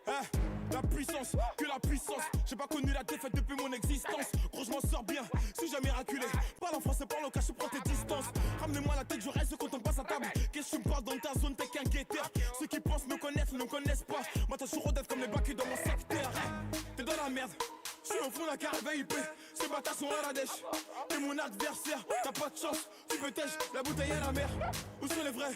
Hein, la puissance, que la puissance. J'ai pas connu la défaite depuis mon existence. Gros, je m'en sors bien, si j'ai miraculé. Parle en français, parle au cas, je prends tes distances. Ramenez-moi la tête, je reste quand on passe à table. Qu'est-ce que tu me parles dans ta zone, t'es qu'un guetteur. Ceux qui pensent me connaissent, ne me connaissent pas. Moi, t'as toujours d'être comme les bacs dans mon secteur. T'es dans la merde. Je suis au fond d'un carré VIP, ces bâtards sont à la dèche. T'es mon adversaire, t'as pas de chance. Tu peux tèche, la bouteille à la mer. Où sont les vrais?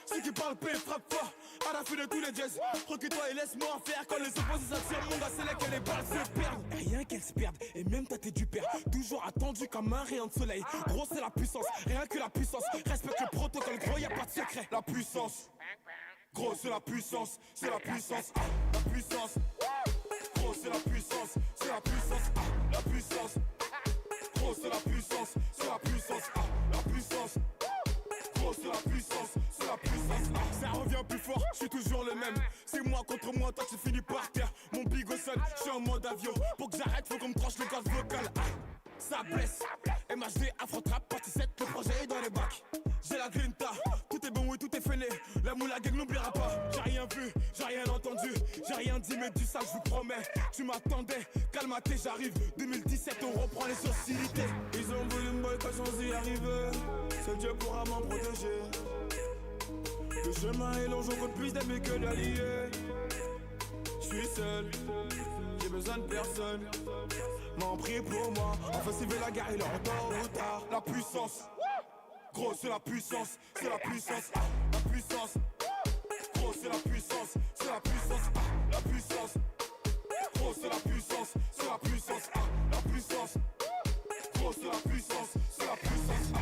Ceux qui parlent paix, frappe fort. À la fin de tous les jazz, recule-toi et laisse-moi faire. Quand les opposés s'attirent, mon gars, c'est là que les balles se perdent. Rien qu'elles se perdent, et même toi t'es du père. Toujours attendu comme un rayon de soleil. Gros, c'est la puissance, rien que la puissance. Respecte le protocole, gros, y'a pas de secret. La puissance, gros, c'est la puissance, c'est la puissance. La puissance. Gros c'est la puissance, c'est la puissance, la puissance. Gros c'est la puissance, c'est la puissance, la puissance. Gros c'est la puissance, c'est la puissance. Ça revient plus fort, je suis toujours le même. C'est moi contre moi, toi tu finis par terre. Mon big au sol, je suis en mode avion. Pour que j'arrête, faut qu'on me tranche le gaz vocal. Ça blesse, MHD, Afro-Trap, partie 7, le projet est dans les bacs. J'ai la grinta, tout est bon, oui, tout est fêlé. La moula gang n'oubliera pas. J'ai rien vu, j'ai rien entendu, j'ai rien dit, mais du ça, je vous promets. Tu m'attendais, calme-toi, j'arrive. 2017, on reprend les sociétés. Ils ont voulu me boycotter sans y arriver. Seul Dieu pourra m'en protéger. Le chemin est long, je compte plus d'amis que d'alliés. Je suis seul, j'ai besoin de personne. M'en prie pour moi, enfin s'il veut la guerre, il est en tôt ou tard. La puissance. Gros c'est la puissance, c'est la puissance, la puissance. Gros c'est la puissance, c'est la puissance, la puissance. Gros c'est la puissance, c'est la puissance, la puissance. Gros c'est la puissance, c'est la puissance.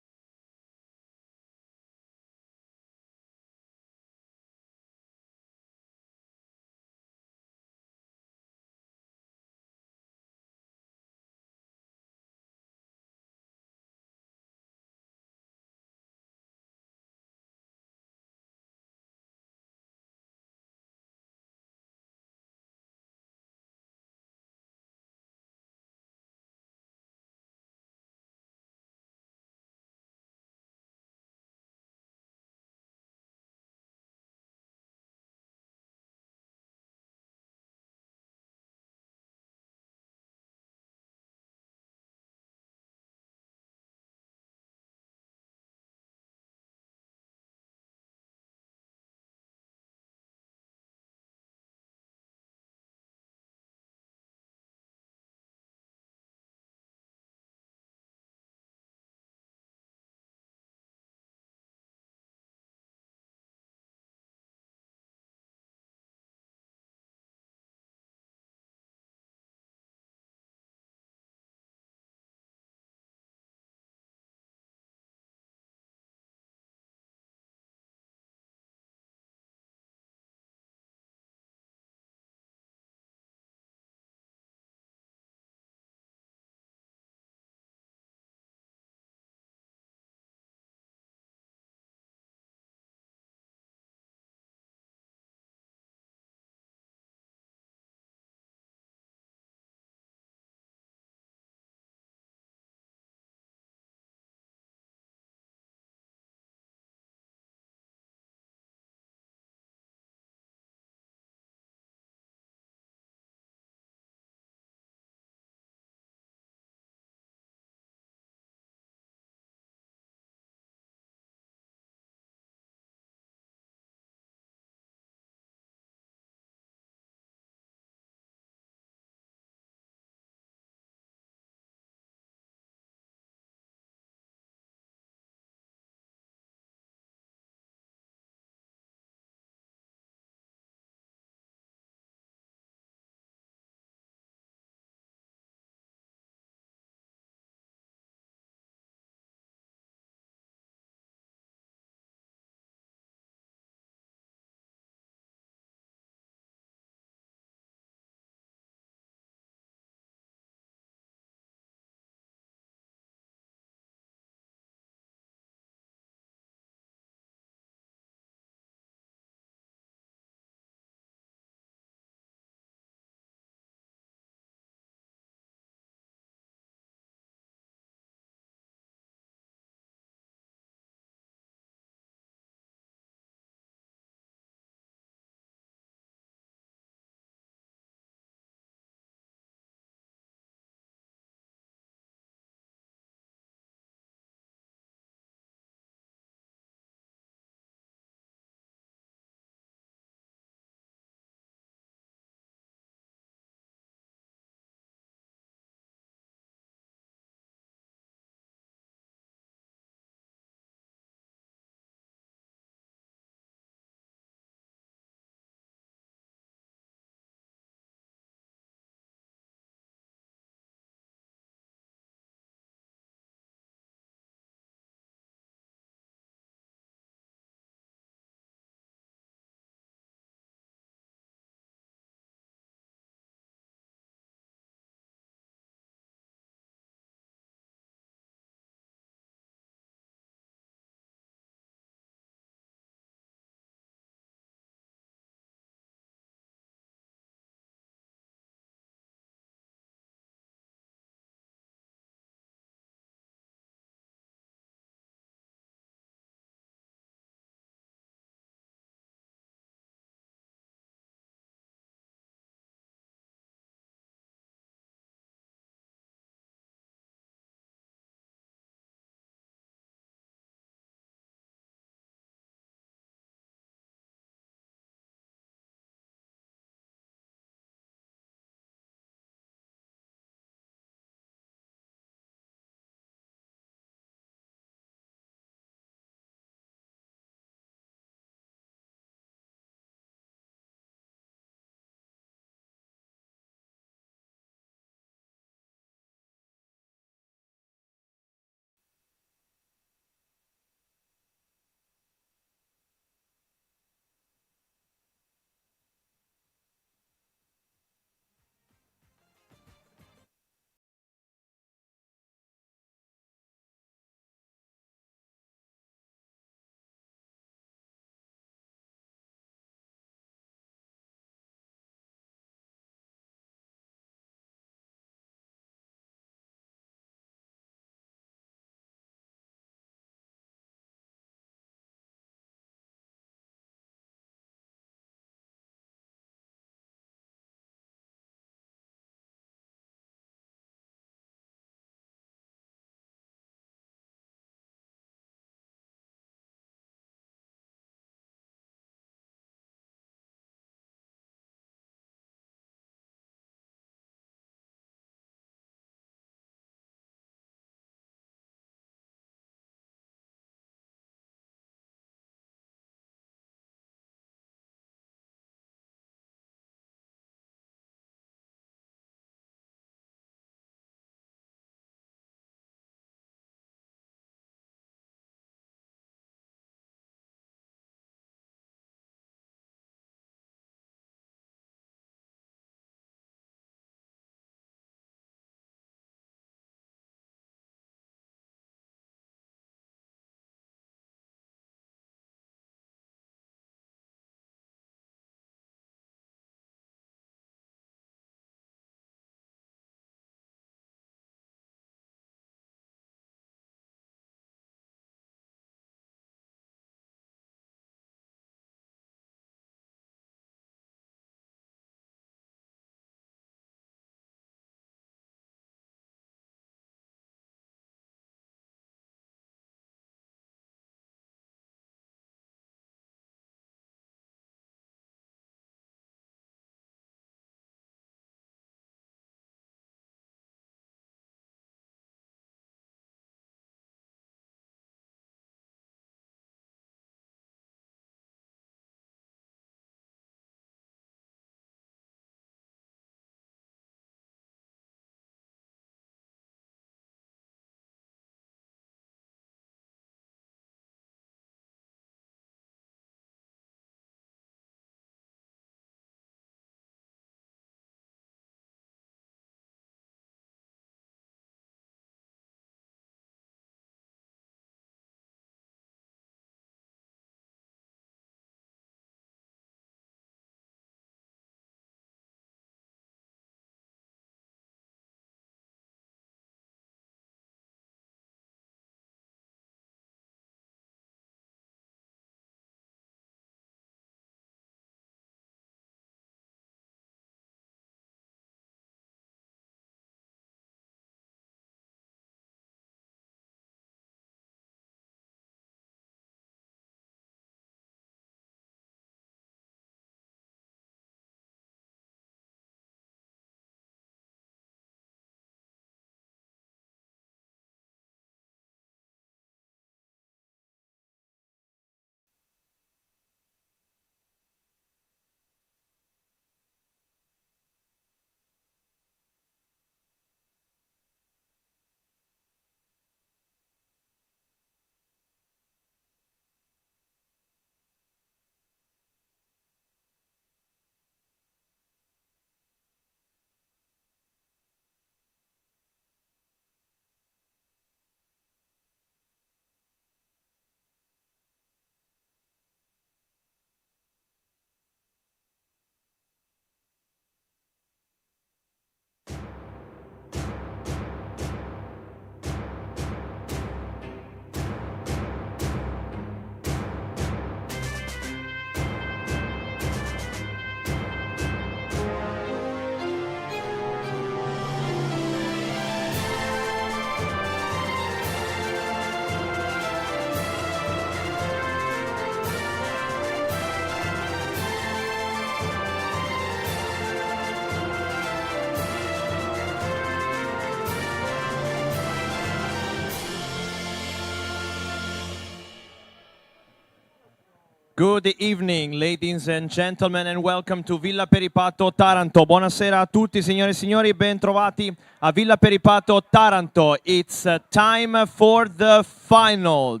Good evening, ladies and gentlemen, and welcome to Villa Peripato, Taranto. Buonasera a tutti, signore e signori, ben trovati a Villa Peripato, Taranto. It's time for the final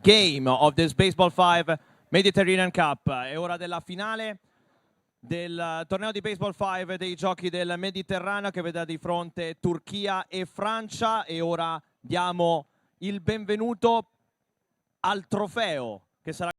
game of this Baseball5 Mediterranean Cup. È ora della finale del torneo di Baseball5 dei giochi del Mediterraneo che vedrà di fronte Turchia e Francia, e ora diamo il benvenuto al trofeo che sarà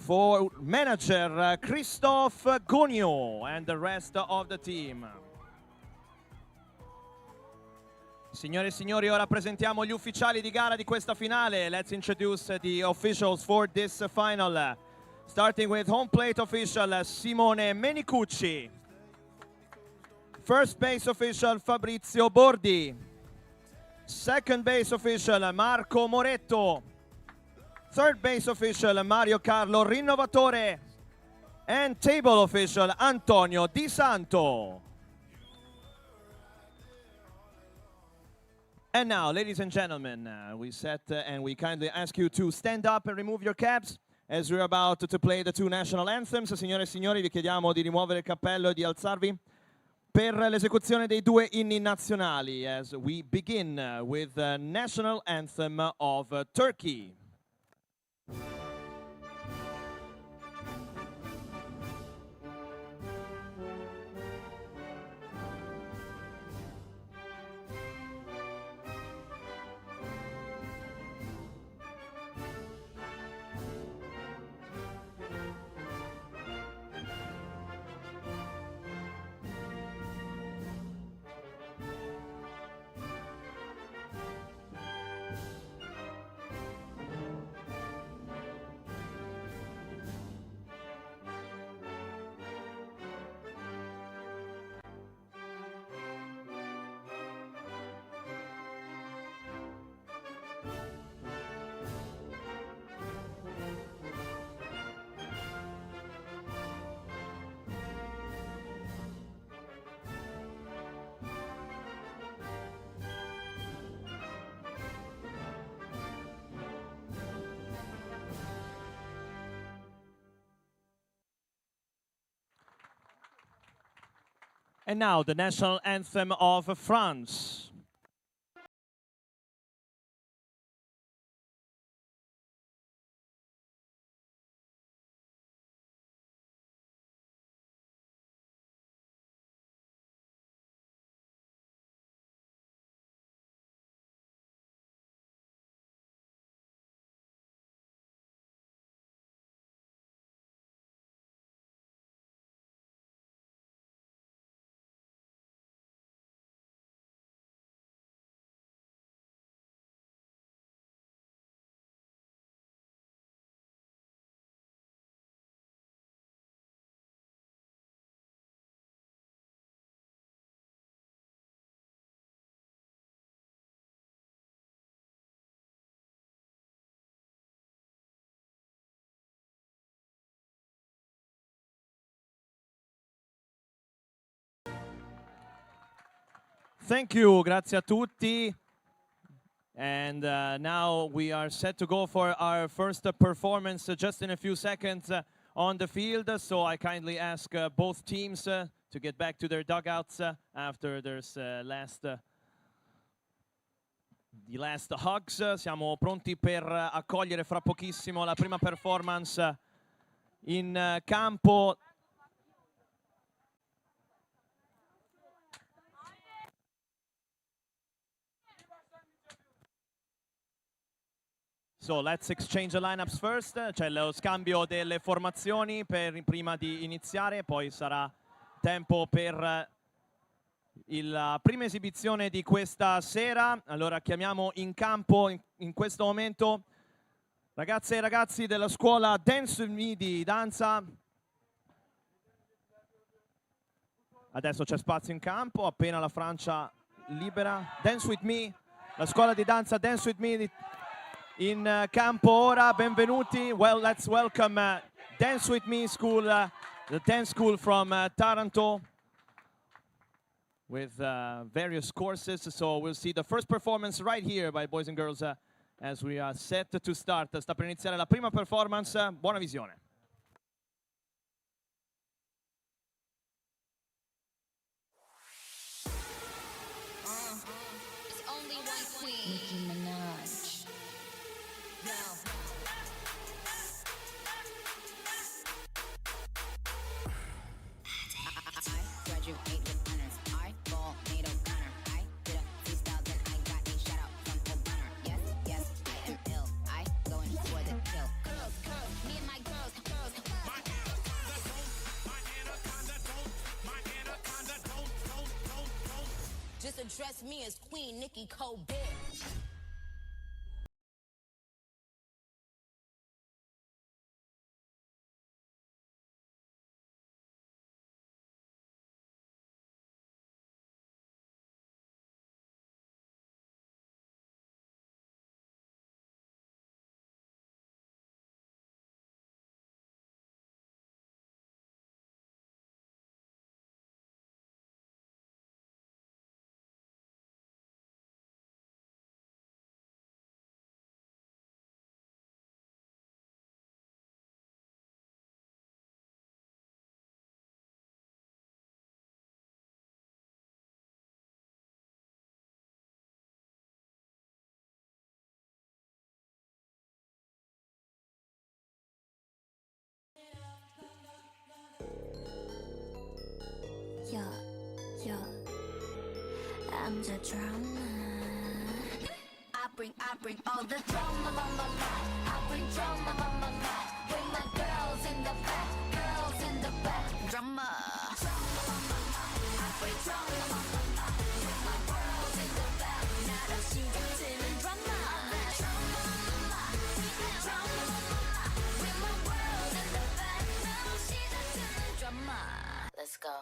for manager Christophe Gonio and the rest of the team. Signore e signori, ora presentiamo gli ufficiali di gara di questa finale. Let's introduce the officials for this final. Starting with home plate official Simone Menicucci. First base official Fabrizio Bordi. Second base official Marco Moretto. Third base official Mario Carlo Rinnovatore, and table official Antonio Di Santo. And now, ladies and gentlemen, we set and we kindly ask you to stand up and remove your caps as we're about to play the two national anthems. Signore e signori, vi chiediamo di rimuovere il cappello e di alzarvi per l'esecuzione dei due inni nazionali as we begin with the national anthem of Turkey. And now the national anthem of France. Thank you, grazie a tutti. And now we are set to go for our first performance just in a few seconds on the field. So I kindly ask both teams to get back to their dugouts after their the last hugs. Siamo pronti per accogliere fra pochissimo la prima performance in campo. So let's exchange the lineups first. C'è lo scambio delle formazioni prima di iniziare, poi sarà tempo per la prima esibizione di questa sera. Allora chiamiamo in campo in questo momento ragazze e ragazzi della scuola Dance With Me di danza. Adesso c'è spazio in campo, appena la Francia libera. Dance With Me, la scuola di danza Dance With Me in campo ora, benvenuti. Well, let's welcome Dance With Me School, the dance school from Taranto with various courses. So we'll see the first performance right here by boys and girls as we are set to start. Sta per iniziare la prima performance, buona visione. Just address me as Queen Nikki Colbert. Yeah, I'm the drama. I bring all the drama, I bring drama, bring my girls in the back, drama. I bring drama, bring my girls in the back. 나랑 시작되는 drama. Bring my girls in the back. 나랑 시작되는 drama. Let's go.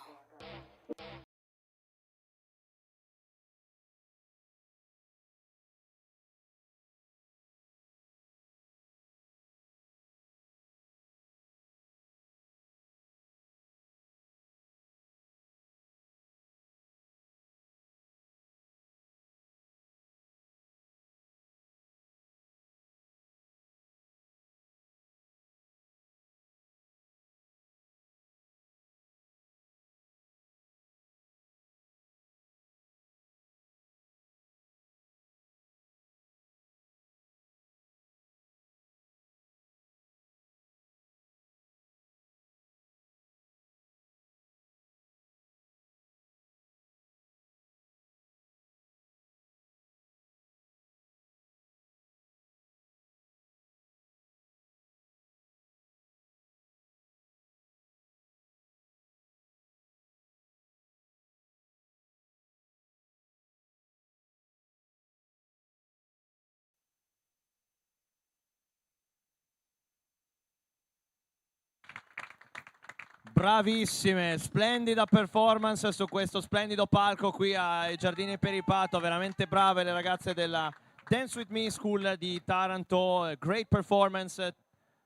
Bravissime, splendida performance su questo splendido palco qui ai Giardini Peripato, veramente brave le ragazze della Dance With Me School di Taranto. A great performance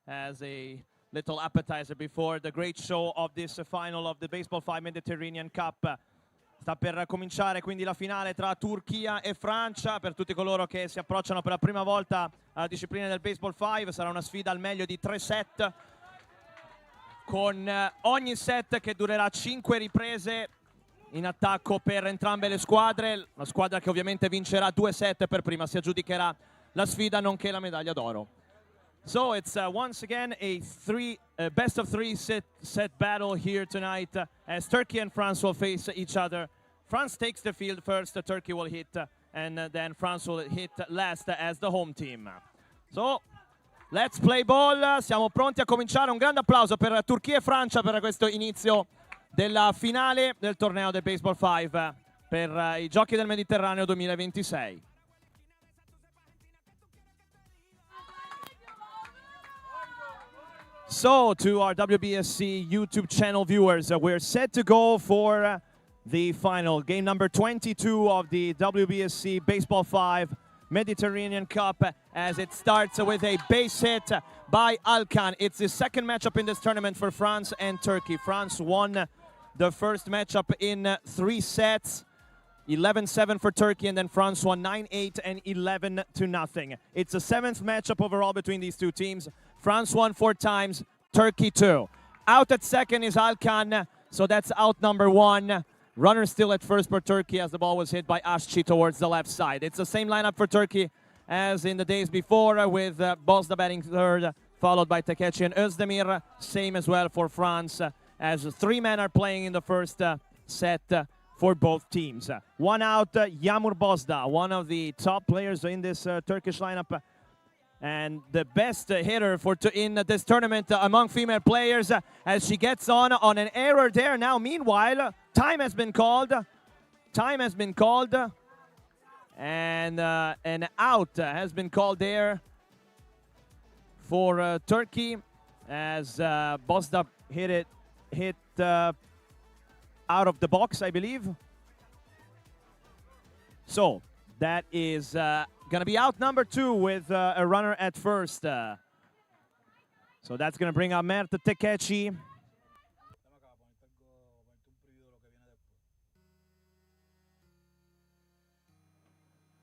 as a little appetizer before the great show of this final of the Baseball5 Mediterranean Cup. Sta per cominciare quindi la finale tra Turchia e Francia. Per tutti coloro che si approcciano per la prima volta alla disciplina del Baseball5 sarà una sfida al meglio di 3 set, con ogni set che durerà 5 riprese in attacco per entrambe le squadre. La squadra che ovviamente vincerà 2 set per prima si aggiudicherà la sfida nonché la medaglia d'oro. So it's once again a best of 3 set battle here tonight as Turkey and France will face each other. France takes the field first, Turkey will hit, and then France will hit last as the home team. So let's play ball, siamo pronti a cominciare. Un grande applauso per Turchia e Francia per questo inizio della finale del torneo del Baseball5 per i Giochi del Mediterraneo 2026. So, to our WBSC YouTube channel viewers, we're set to go for the final, game number 22 of the WBSC Baseball5 Mediterranean Cup, as it starts with a base hit by Alkan. It's the second matchup in this tournament for France and Turkey. France won the first matchup in 3 sets, 11-7 for Turkey, and then France won 9-8 and 11-0. It's the 7th matchup overall between these two teams. France won 4 times, Turkey 2. Out at second is Alkan, so that's out number 1. Runner still at first for Turkey as the ball was hit by Ashchi towards the left side. It's the same lineup for Turkey as in the days before, with Bosda batting third, followed by Takechi and Özdemir. Same as well for France, as 3 men are playing in the first set for both teams. 1 out, Yağmur Bosda, one of the top players in this Turkish lineup, and the best hitter in this tournament among female players, as she gets on an error there. Now, meanwhile, time has been called. Time has been called. And an out has been called there for Turkey, as Bosda hit out of the box, I believe. So that is going to be out number 2 with a runner at first. So that's going to bring up Mert Tekechi.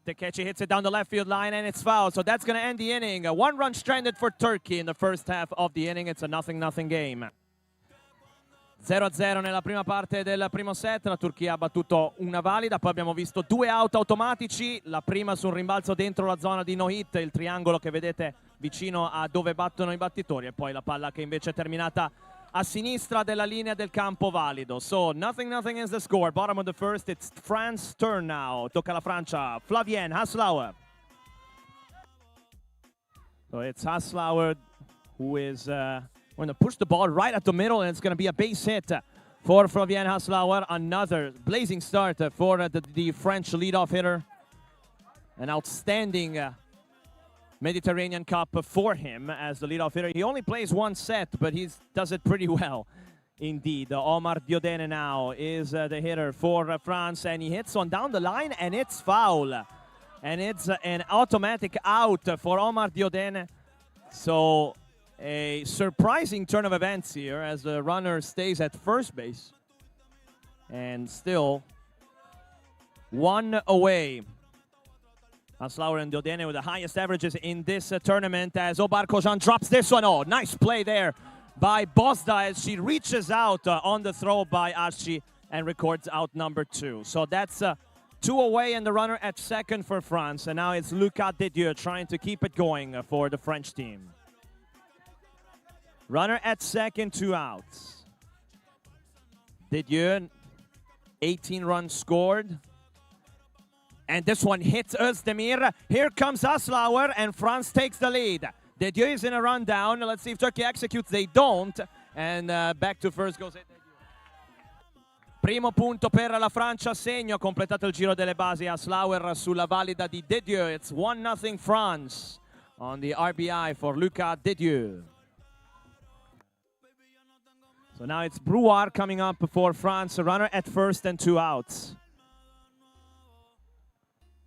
Tekechi hits it down the left field line, and it's foul. So that's going to end the inning. 1 run stranded for Turkey in the first half of the inning. It's a 0-0 game. 0-0 nella prima parte del primo set. La Turchia ha battuto una valida, poi abbiamo visto 2 out automatici, la prima su un rimbalzo dentro la zona di no hit, il triangolo che vedete vicino a dove battono i battitori, e poi la palla che invece è terminata a sinistra della linea del campo valido. So 0-0 is the score. Bottom of the first, it's France's turn now. Tocca alla Francia. Flavien Haslauer. So it's Haslauer who is going to push the ball right at the middle, and it's going to be a base hit for Flavien Haslauer. Another blazing start for the French leadoff hitter. An outstanding Mediterranean Cup for him as the leadoff hitter. He only plays 1 set, but he does it pretty well indeed. Omar Diodene now is the hitter for France, and he hits one down the line, and it's foul. And it's an automatic out for Omar Diodene. So a surprising turn of events here as the runner stays at first base. And still 1 away. Haslauer and Diodene with the highest averages in this tournament, as Obar Kojan drops this one. Oh, nice play there by Bosda as she reaches out on the throw by Ashchi and records out number 2. So that's 2 away, and the runner at second for France. And now it's Lucas Dedieu trying to keep it going for the French team. Runner at second, 2 outs. Dedieu, 18 runs scored. And this one hits Özdemir. Here comes Haslauer, and France takes the lead. Dedieu is in a rundown. Let's see if Turkey executes. They don't. And back to first goes Dedieu. Primo punto per la Francia, segno, completato il giro delle basi. Haslauer sulla valida di Dedieu. It's 1-0 France on the RBI for Lucas Dedieu. So now it's Brouard coming up for France, a runner at first and 2 outs.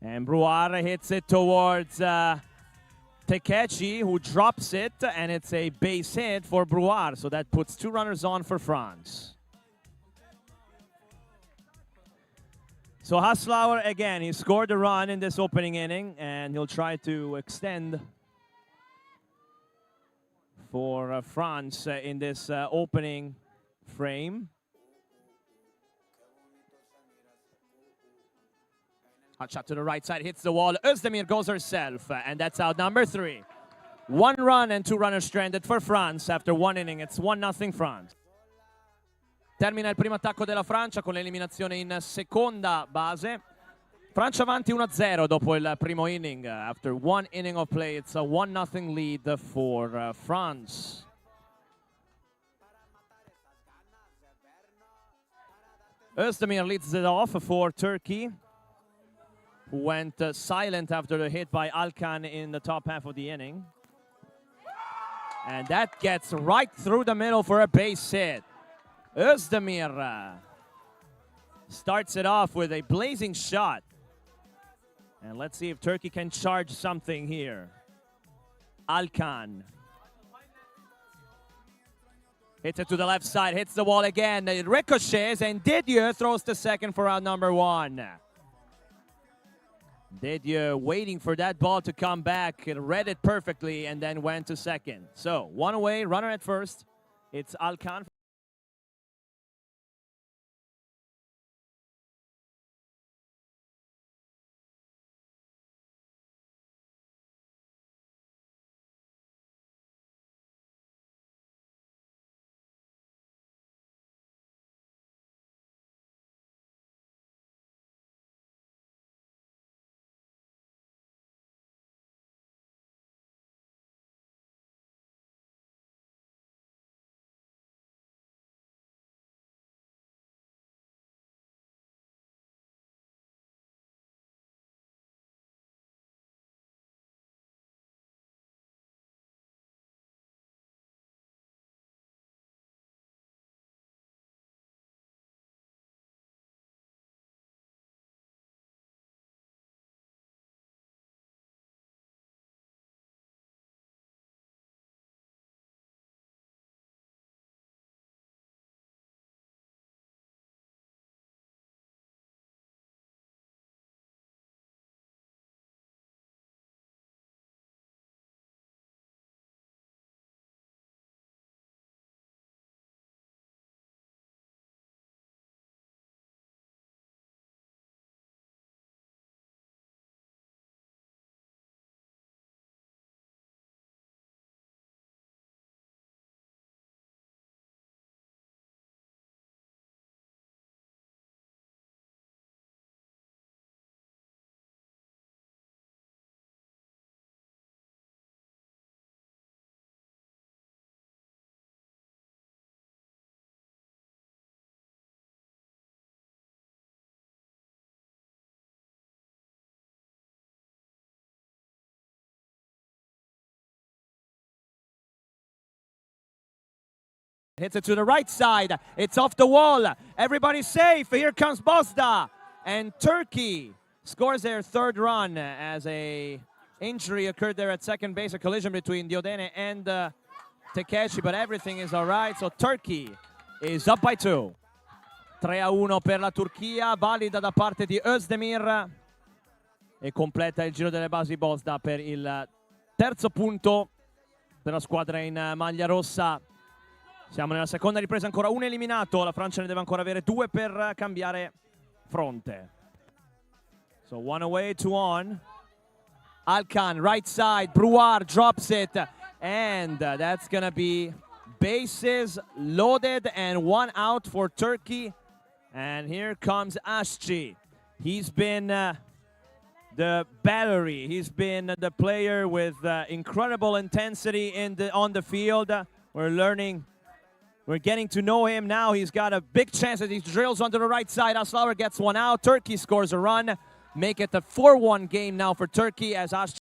And Brouard hits it towards Takechi, who drops it, and it's a base hit for Brouard. So that puts 2 runners on for France. So Haslauer, again, he scored a run in this opening inning, and he'll try to extend for France in this opening frame. Hot shot to the right side, hits the wall. Özdemir goes herself, and that's out number 3. 1 run and 2 runners stranded for France after 1 inning. It's 1-0 France. Termina il primo attacco della Francia con l'eliminazione in seconda base. Francia avanti 1-0 dopo il primo inning. After 1 inning of play, it's a 1-0 lead for France. Özdemir leads it off for Turkey, who went silent after the hit by Alkan in the top half of the inning. And that gets right through the middle for a base hit. Özdemir starts it off with a blazing shot. And let's see if Turkey can charge something here. Alkan hits it to the left side, hits the wall again. It ricochets, and Didier throws to second for out number 1. Didier waiting for that ball to come back. It read it perfectly and then went to second. So 1 away, runner at first. It's Alkan. Hits it to the right side. It's off the wall. Everybody's safe. Here comes Bosda. And Turkey scores their 3rd run as a injury occurred there at second base. A collision between Diodene and Takechi, but everything is all right. So Turkey is up by 2. 3-1 per la Turchia, valida da parte di Özdemir. E completa il giro delle basi Bosda per il terzo punto per la squadra in maglia rossa. Siamo nella seconda ripresa, ancora 1 eliminato. La Francia ne deve ancora avere 2 per cambiare fronte. So 1 away, 2 on. Alkan, right side. Brouard drops it. And that's going to be bases loaded and 1 out for Turkey. And here comes Asci. He's been the battery. He's been the player with incredible intensity on the field. We're getting to know him now. He's got a big chance as he drills onto the right side. Haslauer gets 1 out. Turkey scores a run. Make it a 4-1 game now for Turkey as Asci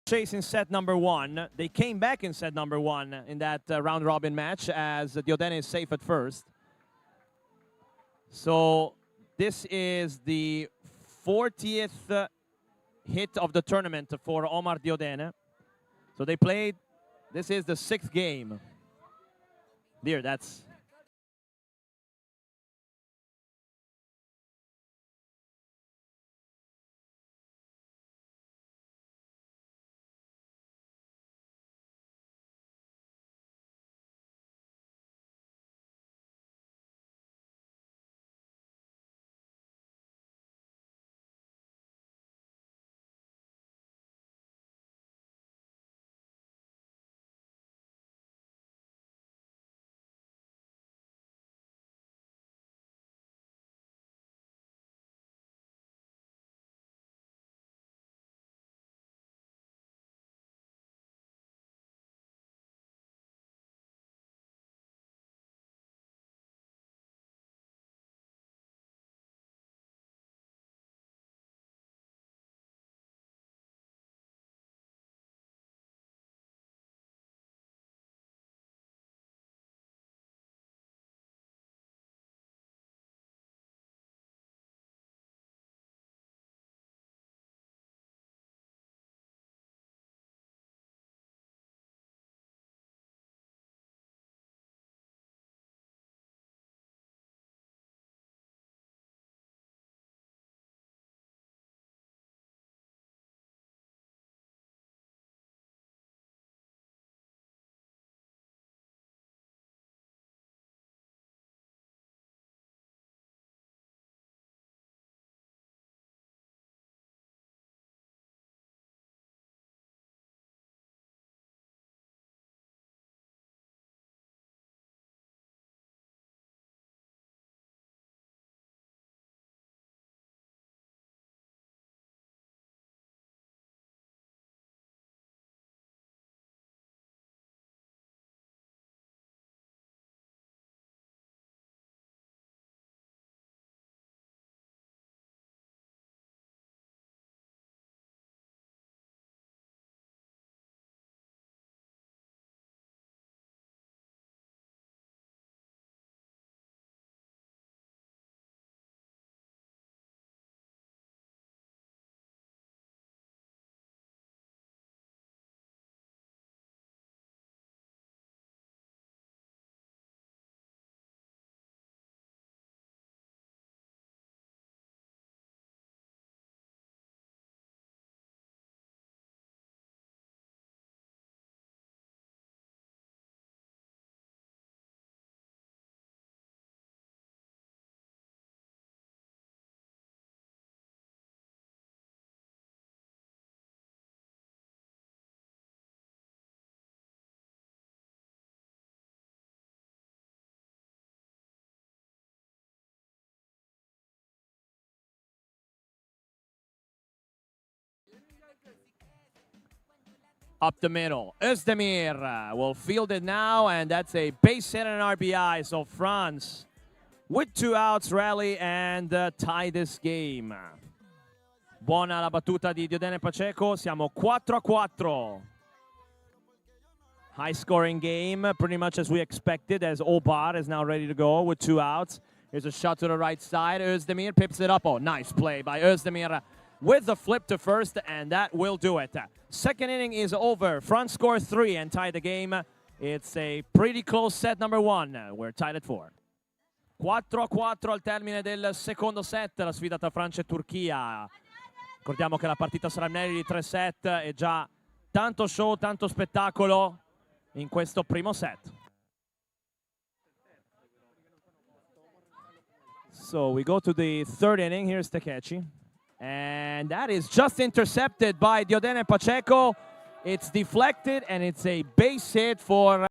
chase in set number 1. They came back in set number 1 in that round-robin match as Diodene is safe at first. So this is the 40th hit of the tournament for Omar Diodene. So they played, this is the 6th game. There, that's... Up the middle, Özdemir will field it now, and that's a base hit and an RBI. So France, with 2 outs, rally and tie this game. Buona la battuta di Diodene Pacheco, siamo 4-4. High scoring game, pretty much as we expected, as Obar is now ready to go with 2 outs. Here's a shot to the right side, Özdemir pips it up. Oh, nice play by Özdemir with the flip to first, and that will do it. Second inning is over. France score 3 and tie the game. It's a pretty close set number 1. We're tied at 4. 4-4 al termine del secondo set, la sfida tra Francia e Turchia. Ricordiamo che la partita sarà meglio di 3 set e già tanto show, tanto spettacolo in questo primo set. So we go to the third inning. Here's Takechi. And that is just intercepted by Diodene Pacheco. It's deflected, and it's a base hit for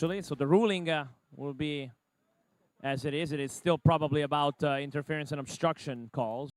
So the ruling will be as it is. It is still probably about interference and obstruction calls.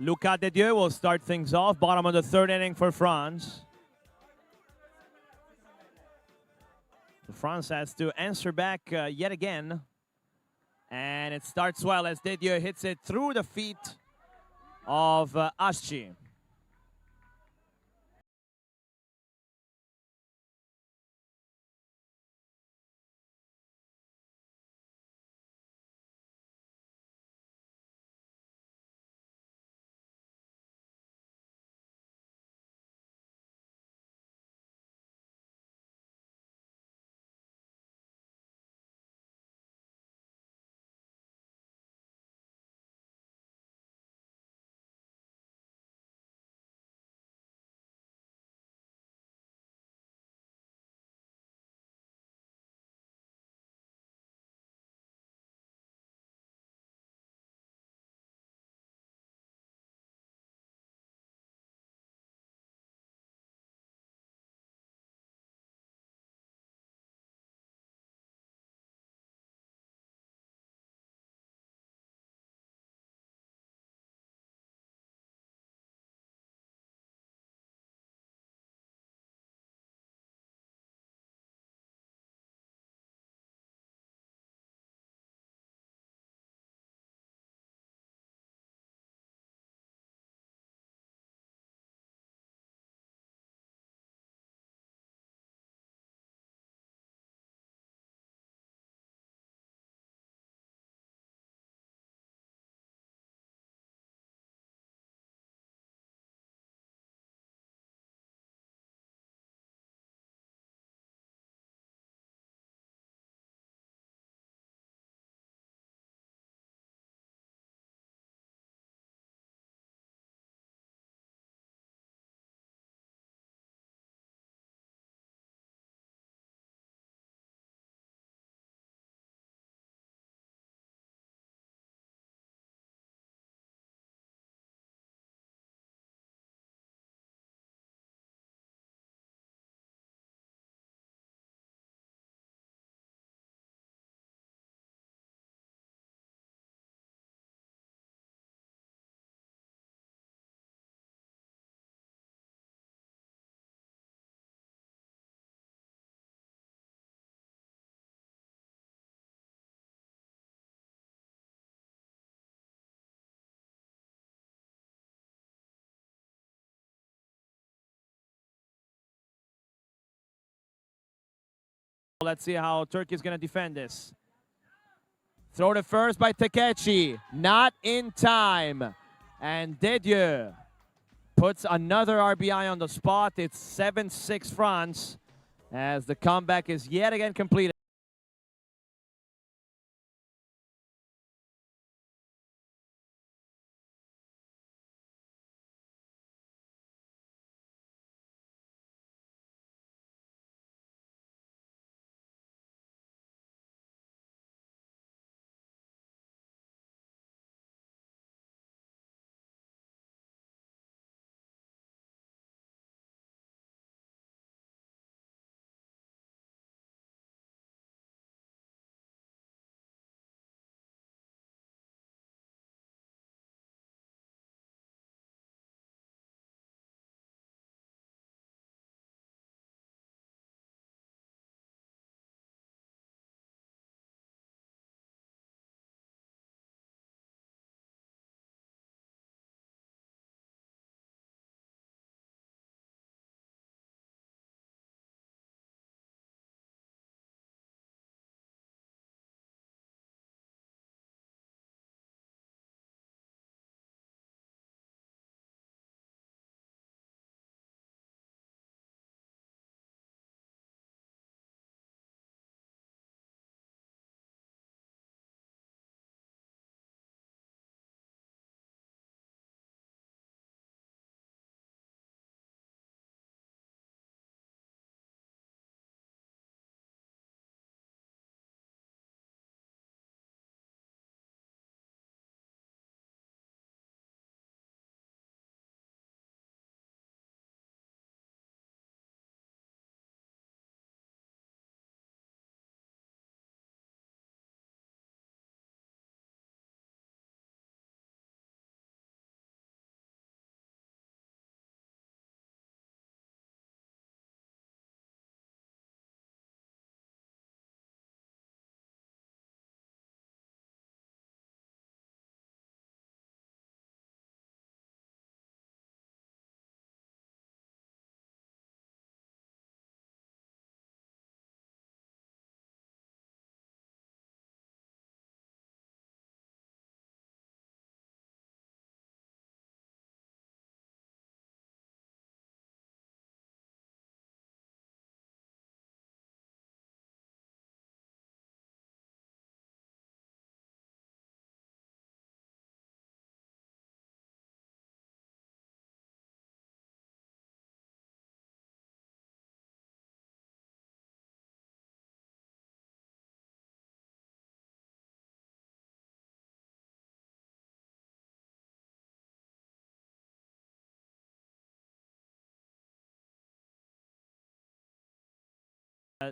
Luca De Dieu will start things off. Bottom of the third inning for France. France has to answer back yet again. And it starts well as De Dieu hits it through the feet of Asci. Let's see how Turkey is going to defend this. Throw to first by Takechi. Not in time. And Dedieu puts another RBI on the spot. It's 7-6 France as the comeback is yet again completed.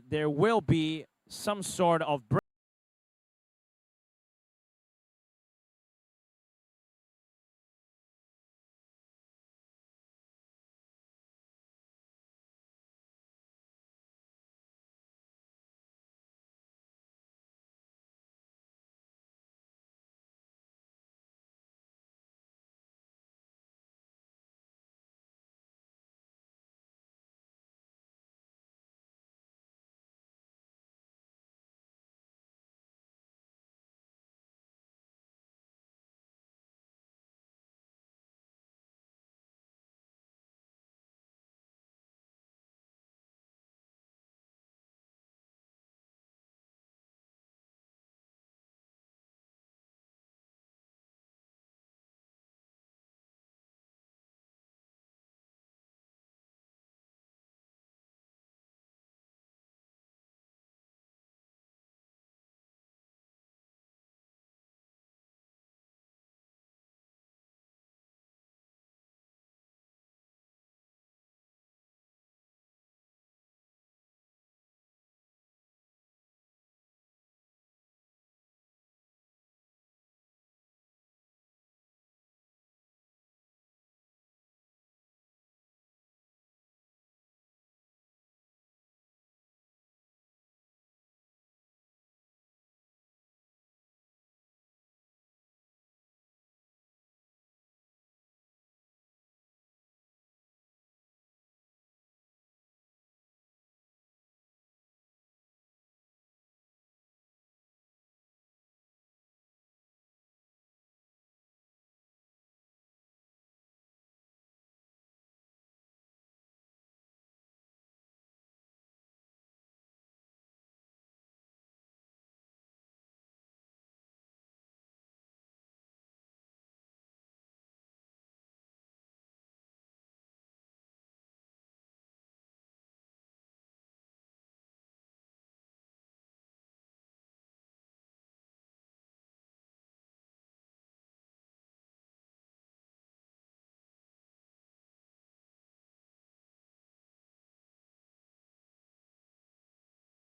There will be some sort of break.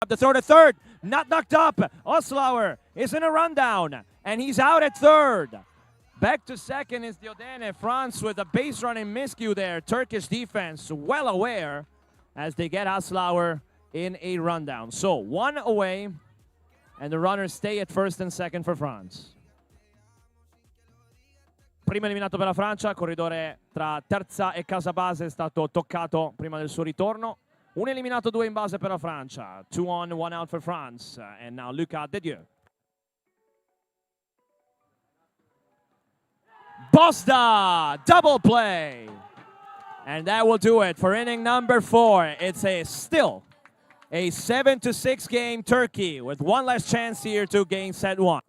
The throw to third, not knocked up. Oslauer is in a rundown, and he's out at third. Back to second is Diodene. France with a base running miscue there. Turkish defense well aware as they get Oslauer in a rundown. So 1 away, and the runners stay at first and second for France. Primo eliminato per la Francia, corridore tra terza e casa base è stato toccato prima del suo ritorno. Un eliminato, 2 in base per la Francia. 2 on, 1 out for France. And now Lucas Dedieu. Bosda, double play. And that will do it for inning number 4. It's still a 7-6 game. Turkey with one last chance here to gain set 1.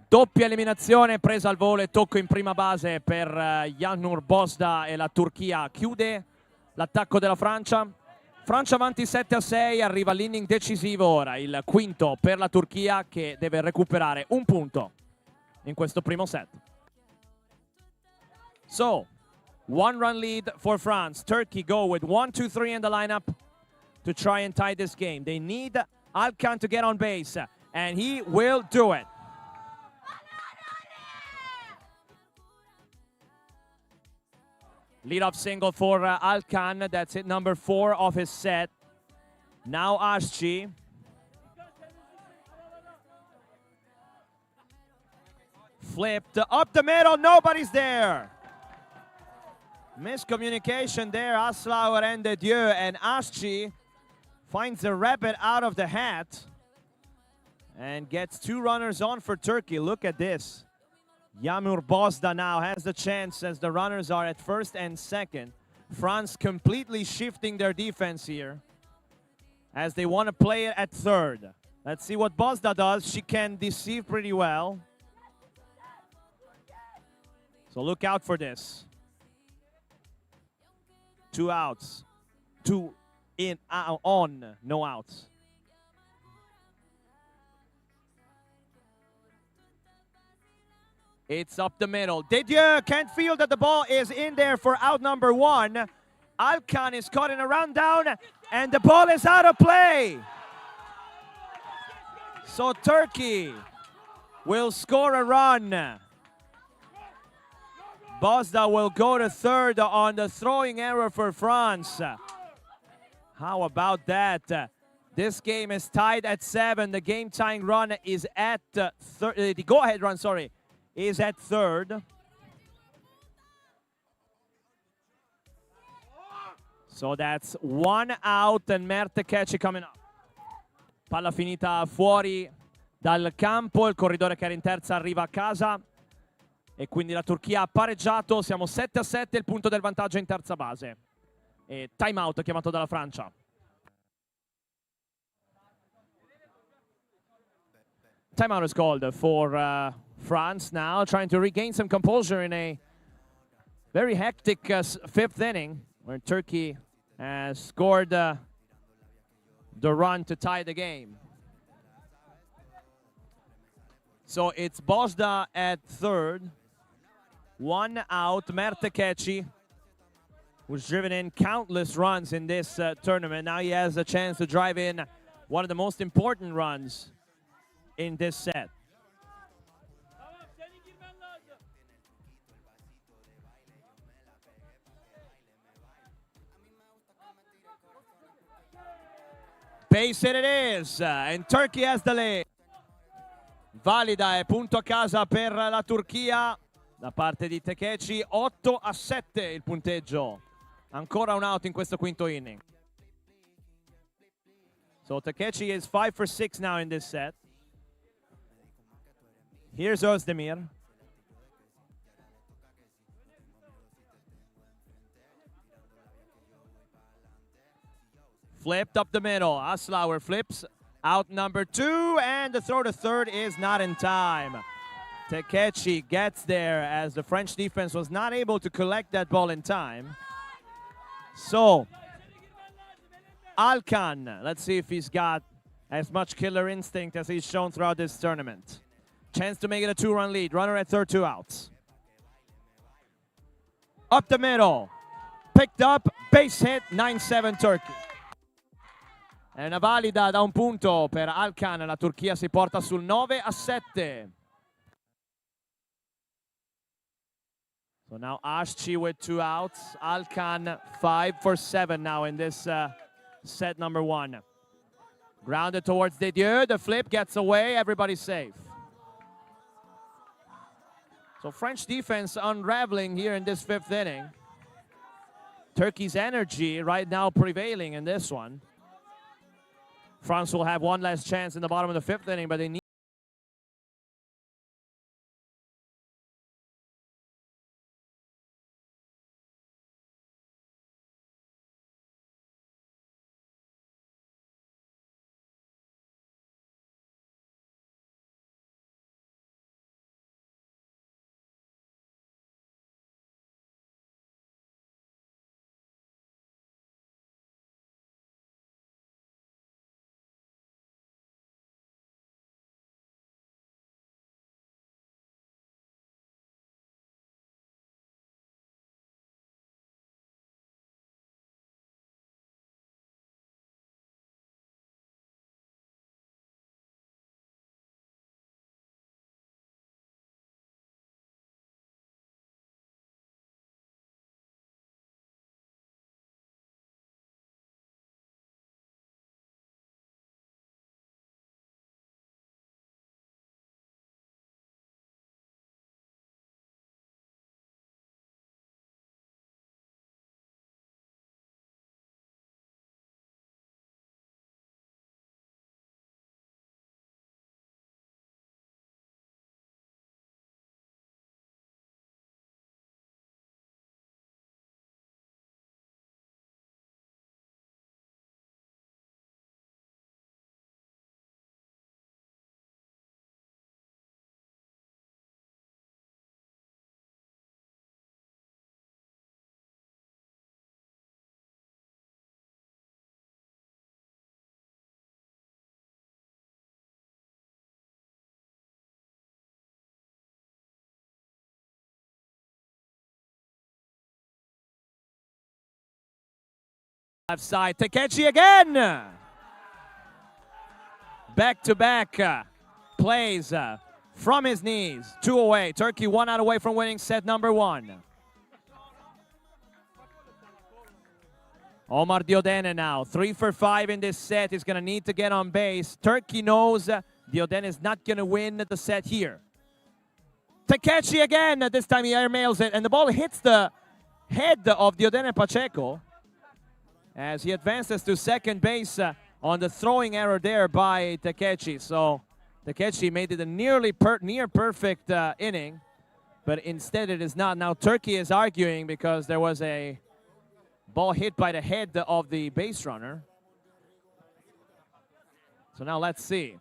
Doppia eliminazione presa al volo e tocco in prima base per Yağmur Bosda e la Turchia chiude l'attacco della Francia. Francia avanti 7-6, arriva l'inning decisivo ora, il quinto per la Turchia che deve recuperare un punto in questo primo set. So, 1-run lead for France. Turkey go with 1-2-3 in the lineup to try and tie this game. They need Alkan to get on base, and he will do it. Leadoff single for Alkan. That's it, number 4 of his set. Now Ashji. Flipped up the middle. Nobody's there. Miscommunication there. Oslauer and Dedieu. And Ashji finds the rabbit out of the hat and gets 2 runners on for Turkey. Look at this. Yağmur Bosda now has the chance as the runners are at first and second. France completely shifting their defense here as they want to play it at third. Let's see what Bosda does. She can deceive pretty well. So look out for this. 2 outs. 2 in, on, no outs. It's up the middle. Dedieu can't feel that the ball is in there for out number 1. Alkan is caught in a rundown, and the ball is out of play. So Turkey will score a run. Bosda will go to third on the throwing error for France. How about that? This game is tied at 7. The game-tying run is at the go-ahead run, sorry, is at third. So that's 1 out and Mertekheci coming up. Palla finita fuori dal campo, il corridore che era in terza arriva a casa e quindi la Turchia ha pareggiato. Siamo 7-7, il punto del vantaggio in terza base. E time out chiamato dalla Francia. Time out is called for France now, trying to regain some composure in a very hectic 5th inning, where Turkey has scored the run to tie the game. So it's Bosda at third, 1 out. Mertekheci, who's driven in countless runs in this tournament. Now he has a chance to drive in one of the most important runs in this set. Base hit it is, and Turkey has the lead. Valida e punto a casa per la Turchia da parte di Tekheci. 8-7 il punteggio. Ancora un out in questo quinto inning. So Tekheci is 5 for 6 now in this set. Here's Özdemir. Flipped up the middle. Oslauer flips. Out number 2, and the throw to third is not in time. Tekheci gets there as the French defense was not able to collect that ball in time. So, Alkan, let's see if he's got as much killer instinct as he's shown throughout this tournament. Chance to make it a 2-run lead. Runner at third, 2 outs. Up the middle. Picked up. Base hit. 9-7 Turkey. È una valida da un punto per Alkan, la Turchia si porta sul 9-7. So now Ashchi with 2 outs. Alkan 5 for 7 now in this set number 1. Grounded towards Didier, the flip gets away, everybody's safe. So French defense unraveling here in this 5th inning. Turkey's energy right now prevailing in this one. France will have one last chance in the bottom of the 5th inning, but they need left side. Takechi again. Back-to-back plays from his knees. 2 away. Turkey 1 out away from winning set number 1. Omar Diodene now, 3 for 5 in this set. He's going to need to get on base. Turkey knows Diodene is not going to win the set here. Takechi again. This time he airmails it, and the ball hits the head of Diodene Pacheco as he advances to second base on the throwing error there by Takechi. So Takechi made it a near perfect inning, but instead it is not. Now Turkey is arguing because there was a ball hit by the head of the base runner. So now let's see.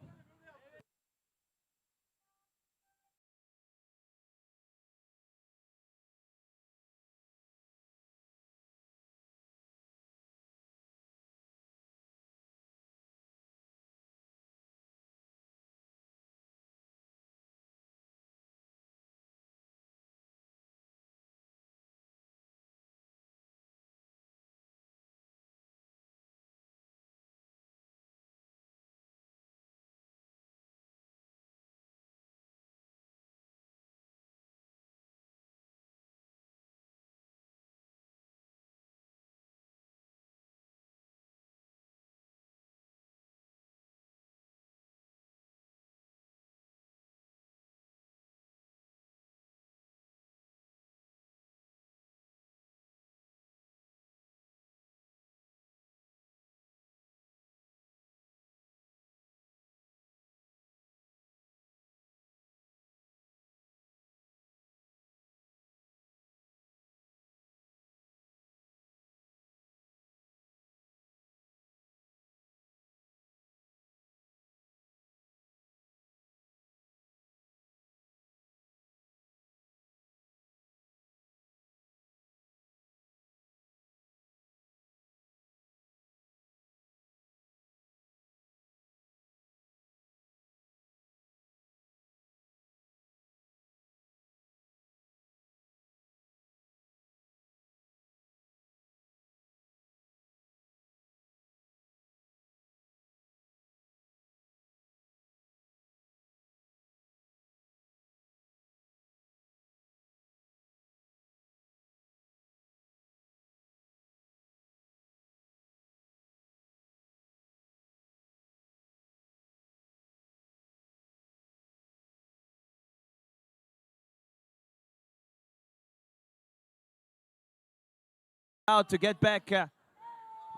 out to get back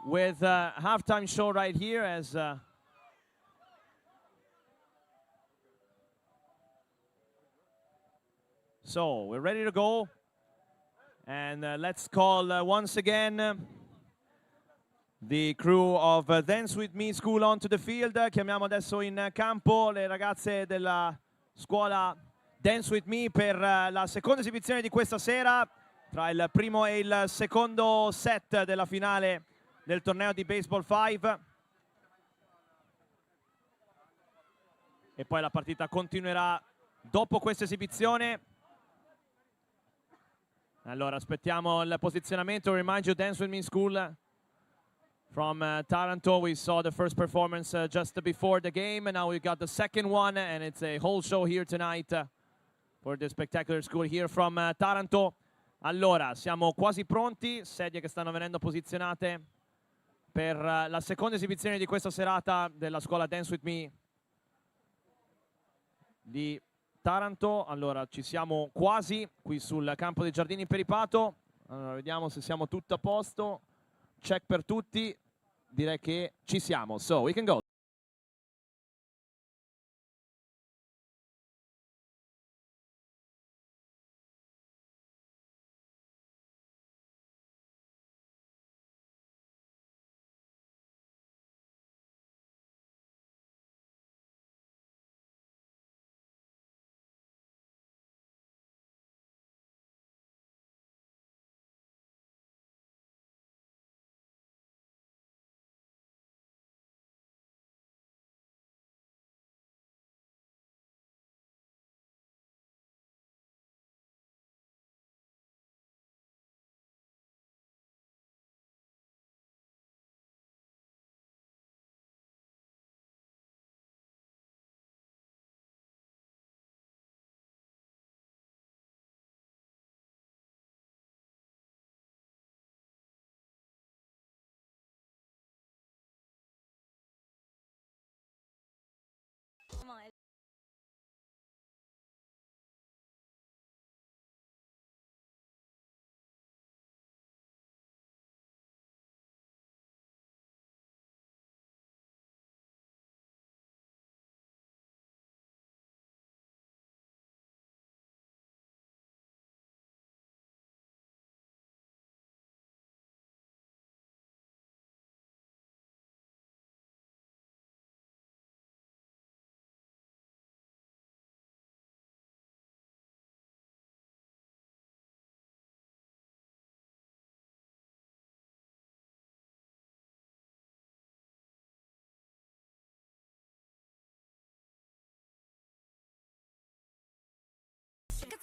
with halftime show right here as so we're ready to go, and let's call once again the crew of Dance With Me School onto the field. Chiamiamo adesso in campo le ragazze della scuola Dance With Me per la seconda esibizione di questa sera, tra il primo e il secondo set della finale del torneo di Baseball5. E poi la partita continuerà dopo questa esibizione. Allora aspettiamo il posizionamento. Remind you, Dance With Me School from Taranto. We saw the first performance just before the game, and now we got the second one, and it's a whole show here tonight for the spectacular school here from Taranto. Allora, siamo quasi pronti, sedie che stanno venendo posizionate per la seconda esibizione di questa serata della scuola Dance With Me di Taranto. Allora, ci siamo quasi qui sul campo dei Giardini Peripato. Allora, vediamo se siamo tutto a posto. Check per tutti. Direi che ci siamo. So, we can go.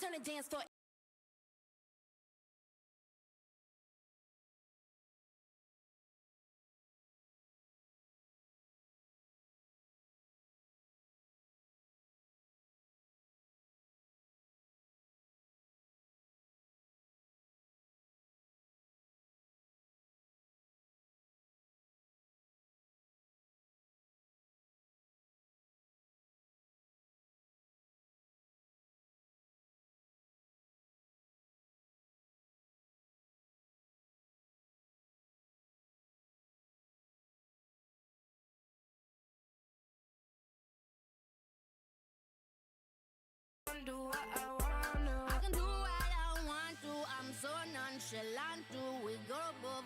Turn the dance floor. Do what I wanna. I can do what I want to. I'm so nonchalant too. We go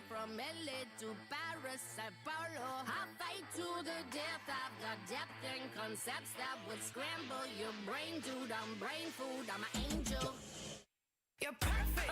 from LA to Paris, Sao Paulo. I fight to the death. I've got depth and concepts that would scramble your brain, dude. I'm brain food. I'm an angel. You're perfect.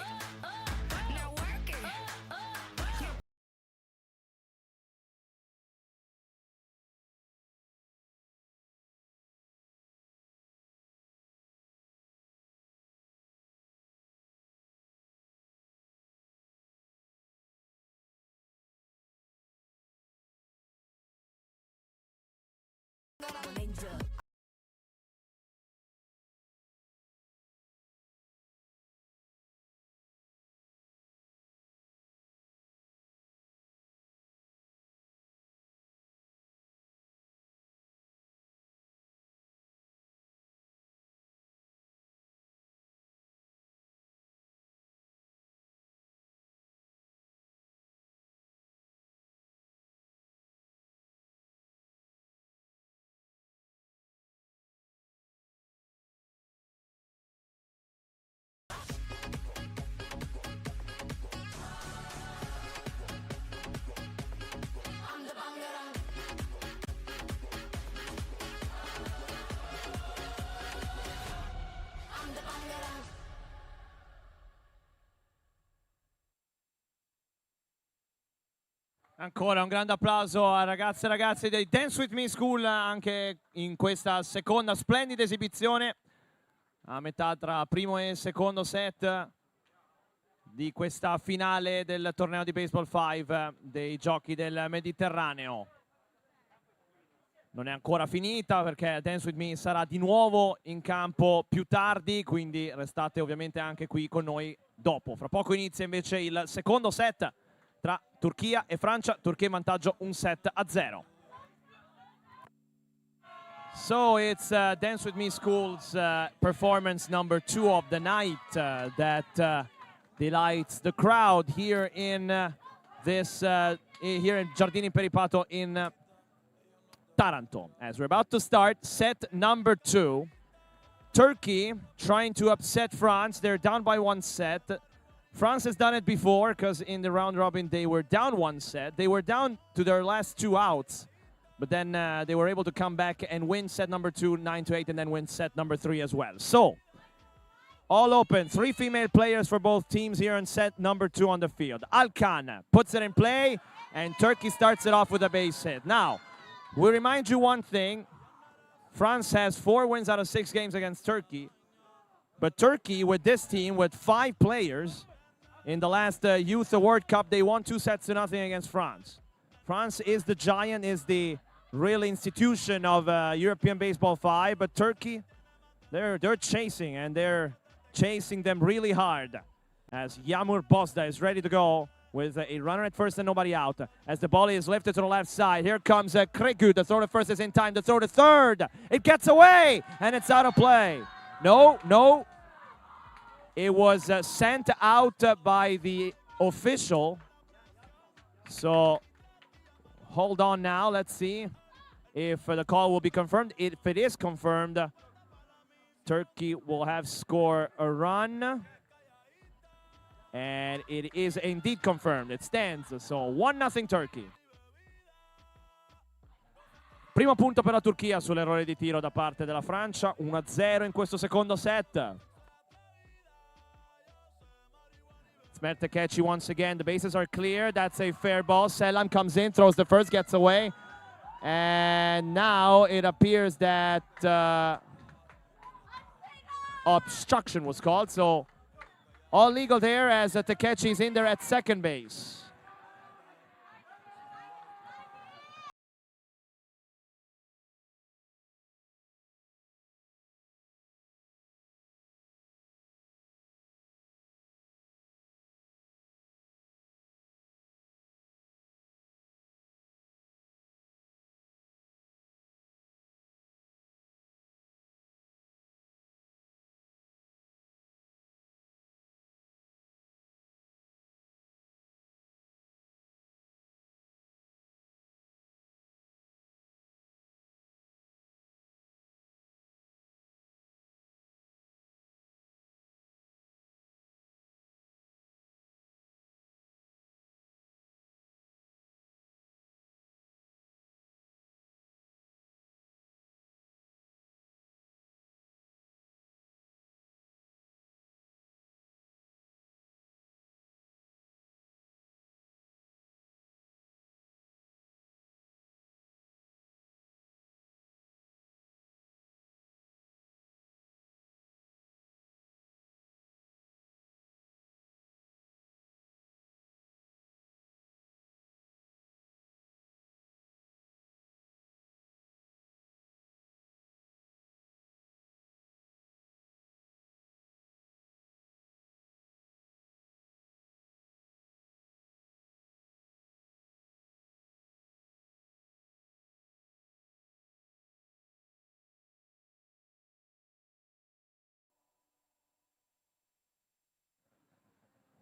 Ancora un grande applauso a ragazze e ragazzi dei Dance With Me School anche in questa seconda splendida esibizione a metà tra primo e secondo set di questa finale del torneo di Baseball5 dei Giochi del Mediterraneo. Non è ancora finita perché Dance With Me sarà di nuovo in campo più tardi, quindi restate ovviamente anche qui con noi dopo. Fra poco inizia invece il secondo set tra Turchia e Francia. Turchia in vantaggio 1-0. So it's Dance With Me School's performance number 2 of the night that delights the crowd here in here in Giardini Peripato in Taranto. As we're about to start set number 2, Turkey trying to upset France. They're down by 1 set. France has done it before because in the round robin they were down 1 set. They were down to their last 2 outs, but then they were able to come back and win set number 2, 9-8, and then win set number 3 as well. So, all open. 3 female players for both teams here in set number 2 on the field. Alkan puts it in play, and Turkey starts it off with a base hit. Now, we remind you one thing. France has 4 wins out of 6 games against Turkey, but Turkey, with this team, with 5 players, in the last Youth World Cup, they won 2-0 against France. France is the giant, is the real institution of European Baseball 5, but Turkey, they're chasing, and they're chasing them really hard. As Yağmur Bozda is ready to go with a runner at first and nobody out. As the ball is lifted to the left side, here comes Kregu. The throw to first is in time. The throw to third. It gets away, and it's out of play. No. It was sent out by the official. So hold on now. Let's see if the call will be confirmed. If it is confirmed, Turkey will have score a run. And it is indeed confirmed. It stands. So 1-0 Turkey. Primo punto per la Turchia sull'errore di tiro da parte della Francia. 1-0 in questo secondo set. Smertekechi once again. The bases are clear. That's a fair ball. Selam comes in, throws the first, gets away. And now it appears that obstruction was called. So all legal there as Takechi is in there at second base.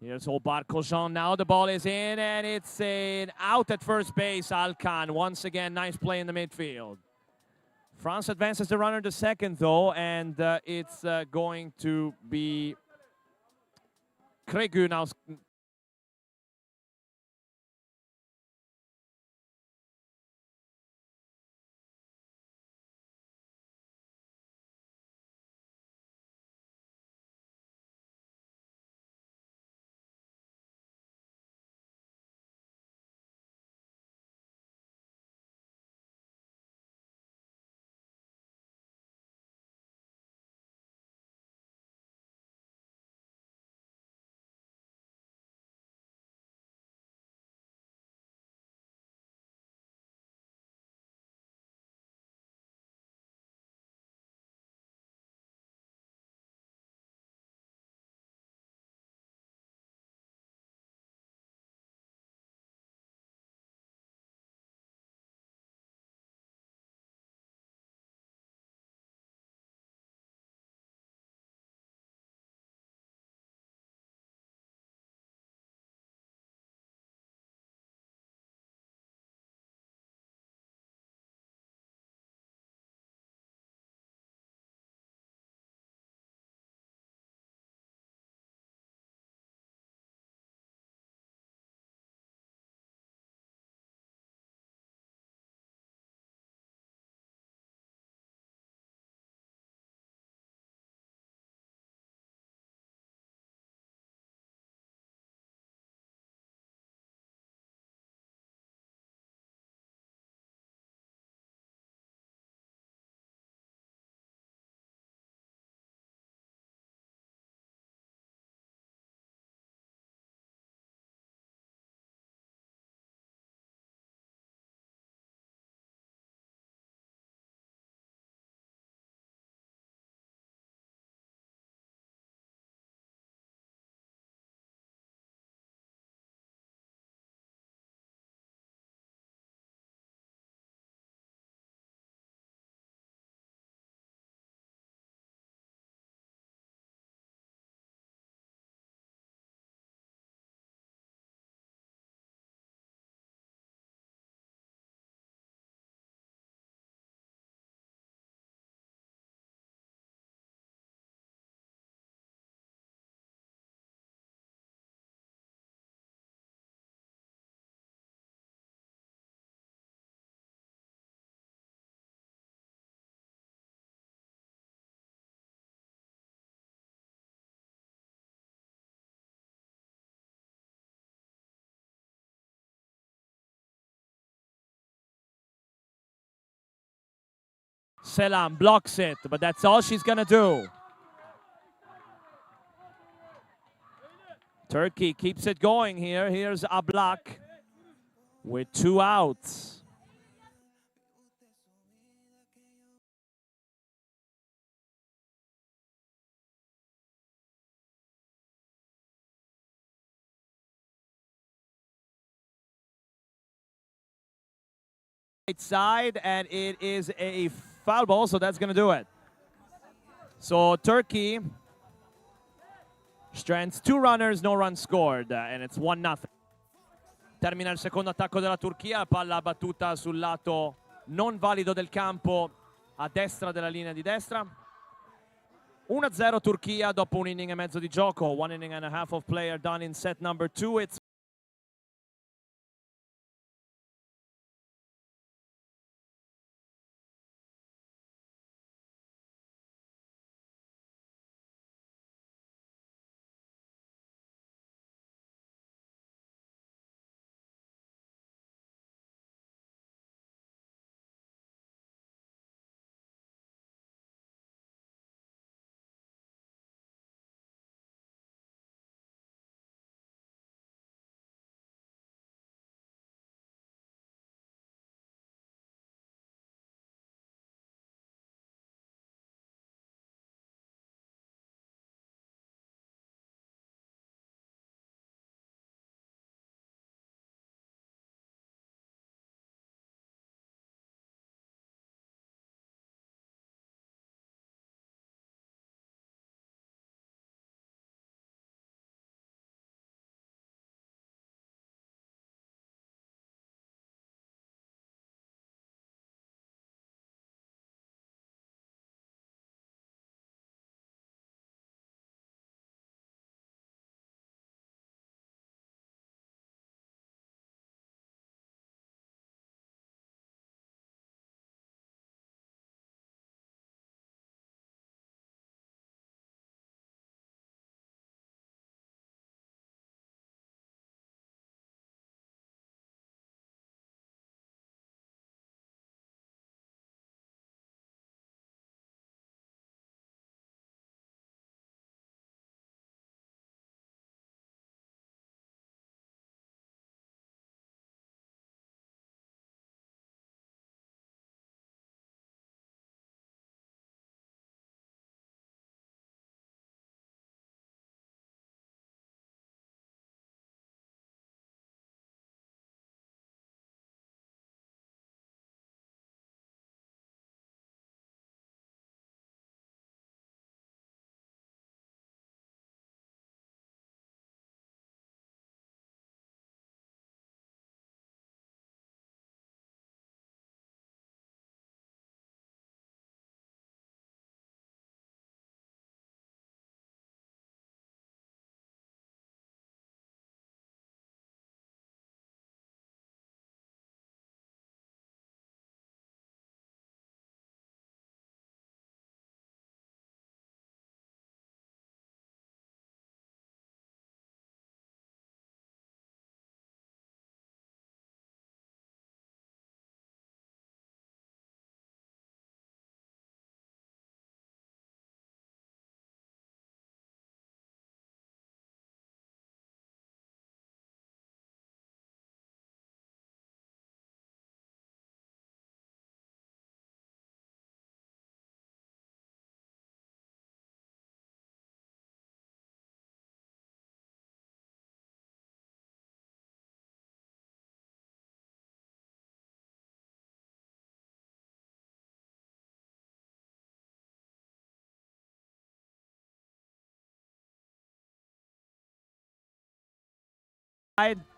Here's Olbar Kojan now. The ball is in, and it's an out at first base. Alkan, once again, nice play in the midfield. France advances the runner to second, though, and it's going to be Kregu now Selam blocks it, but that's all she's gonna do. Turkey keeps it going here. Here's Ablak with 2 outs. Right side, and it is a foul ball, so that's gonna do it. So Turkey strands 2 runners, no runs scored, and it's 1-0. Termina il secondo attacco della Turchia, palla battuta sul lato non valido del campo a destra della linea di destra. 1-0 Turchia dopo un inning e mezzo di gioco. 1 inning and a half of play are done in set number 2. It's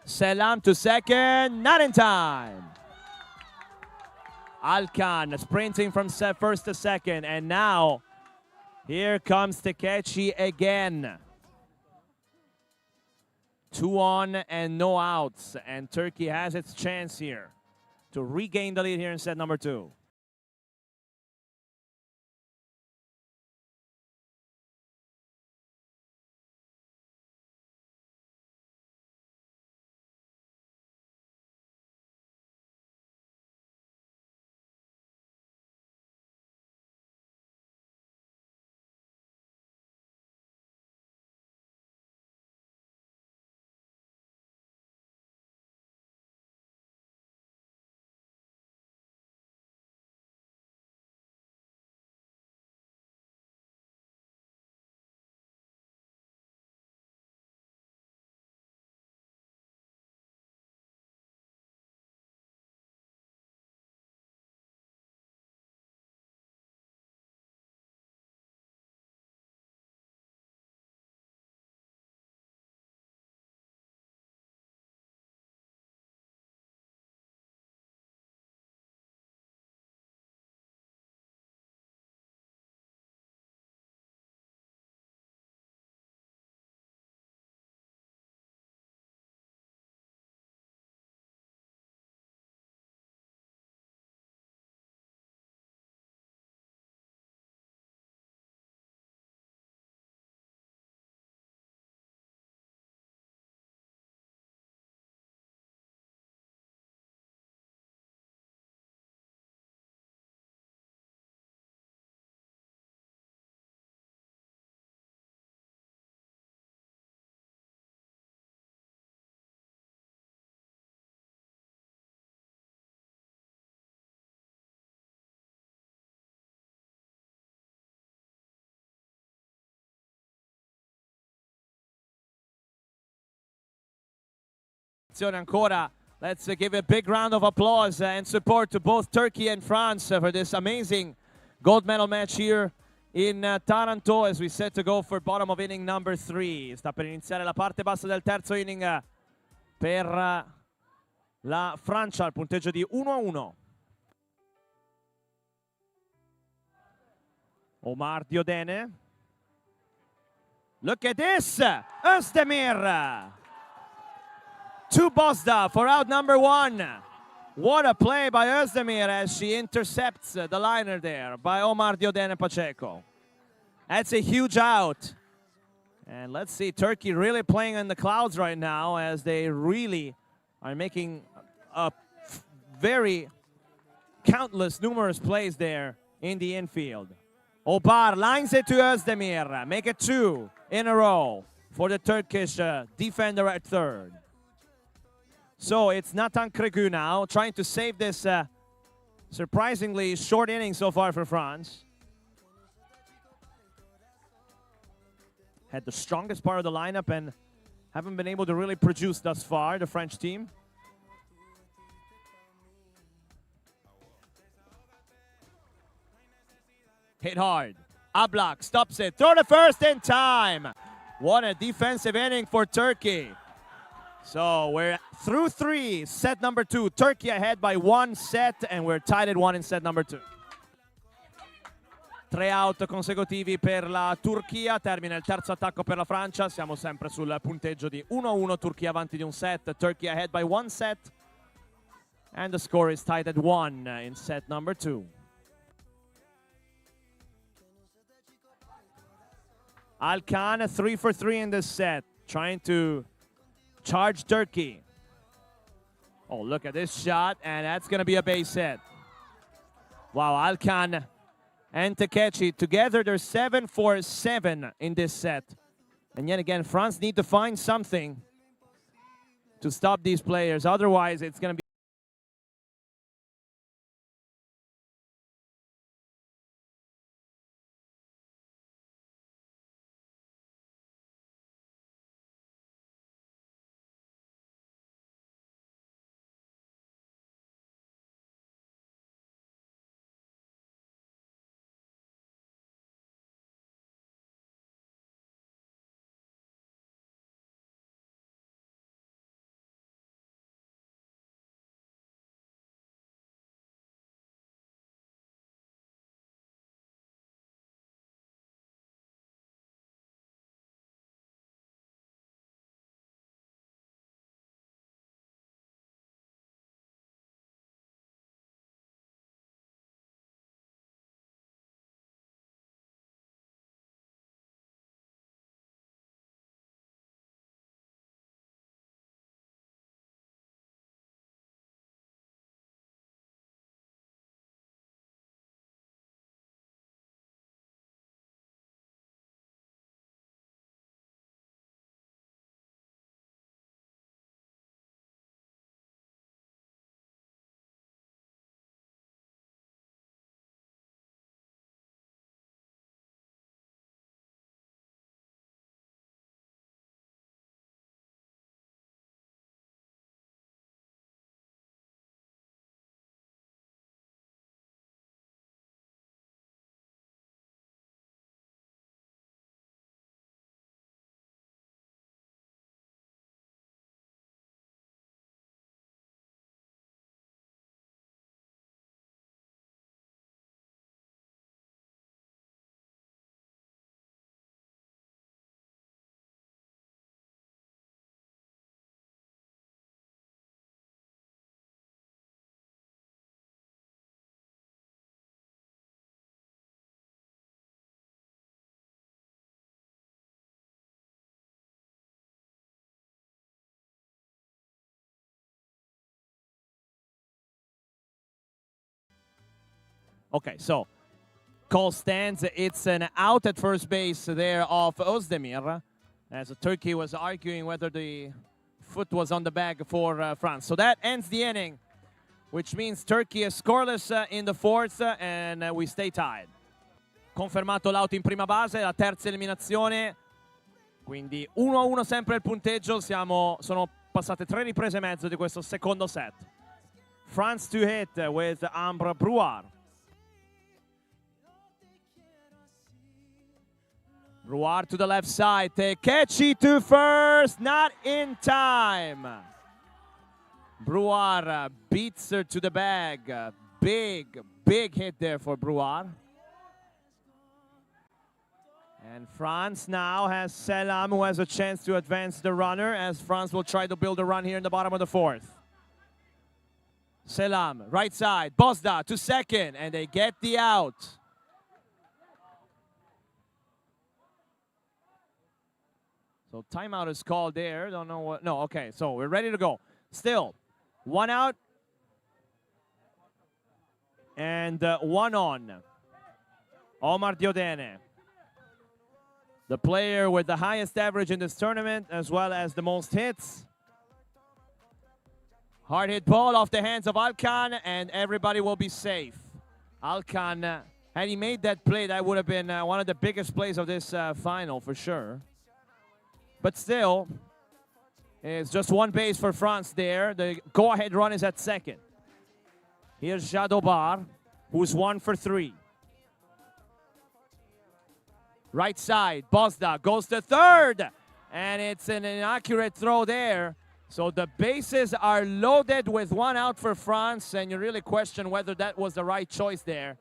Selam to second, not in time. Alkan sprinting from first to second, and now here comes Takechi again. 2 on and no outs, and Turkey has its chance here to regain the lead here in set number 2. posizione ancora. Let's give a big round of applause and support to both Turkey and France for this amazing gold medal match here in Taranto as we set to go for bottom of inning number 3. Sta per iniziare la parte bassa del terzo inning per la Francia al punteggio di 1-1. Omar Diodene. Look at this! Özdemir! To Bozda for out number 1. What a play by Özdemir as she intercepts the liner there by Omar Diodene Pacheco. That's a huge out. And let's see, Turkey really playing in the clouds right now as they really are making a very numerous plays there in the infield. Obar lines it to Özdemir. Make it 2 in a row for the Turkish defender at third. So it's Nathan Kregu now trying to save this surprisingly short inning so far for France. Had the strongest part of the lineup and haven't been able to really produce thus far, the French team. Hit hard. Ablak stops it. Throw to first in time. What a defensive inning for Turkey. So we're through 3, set number 2. Turkey ahead by 1 set, and we're tied at 1 in set number 2. 3 out consecutivi per la Turchia, termina il terzo attacco per la Francia, siamo sempre sul punteggio di 1-1, Turchia avanti di un set, Turkey ahead by 1 set, and the score is tied at 1 in set number 2. Alkan 3 for 3 in this set, trying to charge Turkey. Oh, look at this shot, and that's going to be a base hit. Wow, Alkan and Takechi together, they're 7 for 7 in this set. And yet again, France need to find something to stop these players. Otherwise, it's going to be okay, so call stands. It's an out at first base there of Özdemir, as Turkey was arguing whether the foot was on the bag for France. So that ends the inning, which means Turkey is scoreless in the fourth, and we stay tied. Confermato l'out in prima base, la terza eliminazione, quindi 1-1 sempre il punteggio. Sono passate 3 riprese e mezzo di questo secondo set. France to hit with Ambre Brouard. Brouard to the left side. Tekechi to first. Not in time. Brouard beats her to the bag. Big hit there for Brouard. And France now has Selam, who has a chance to advance the runner, as France will try to build a run here in the bottom of the fourth. Selam, right side, Bosda to second, and they get the out. So timeout is called there. Don't know what. No, okay, so we're ready to go. Still, 1 out and 1 on. Omar Diodene, the player with the highest average in this tournament, as well as the most hits. Hard hit ball off the hands of Alkan, and everybody will be safe. Alkan, had he made that play, that would have been one of the biggest plays of this final for sure. But still, it's just 1 base for France there. The go-ahead run is at second. Here's Jadobar, who's 1 for 3. Right side, Bosda goes to third, and it's an inaccurate throw there. So the bases are loaded with 1 out for France, and you really question whether that was the right choice there,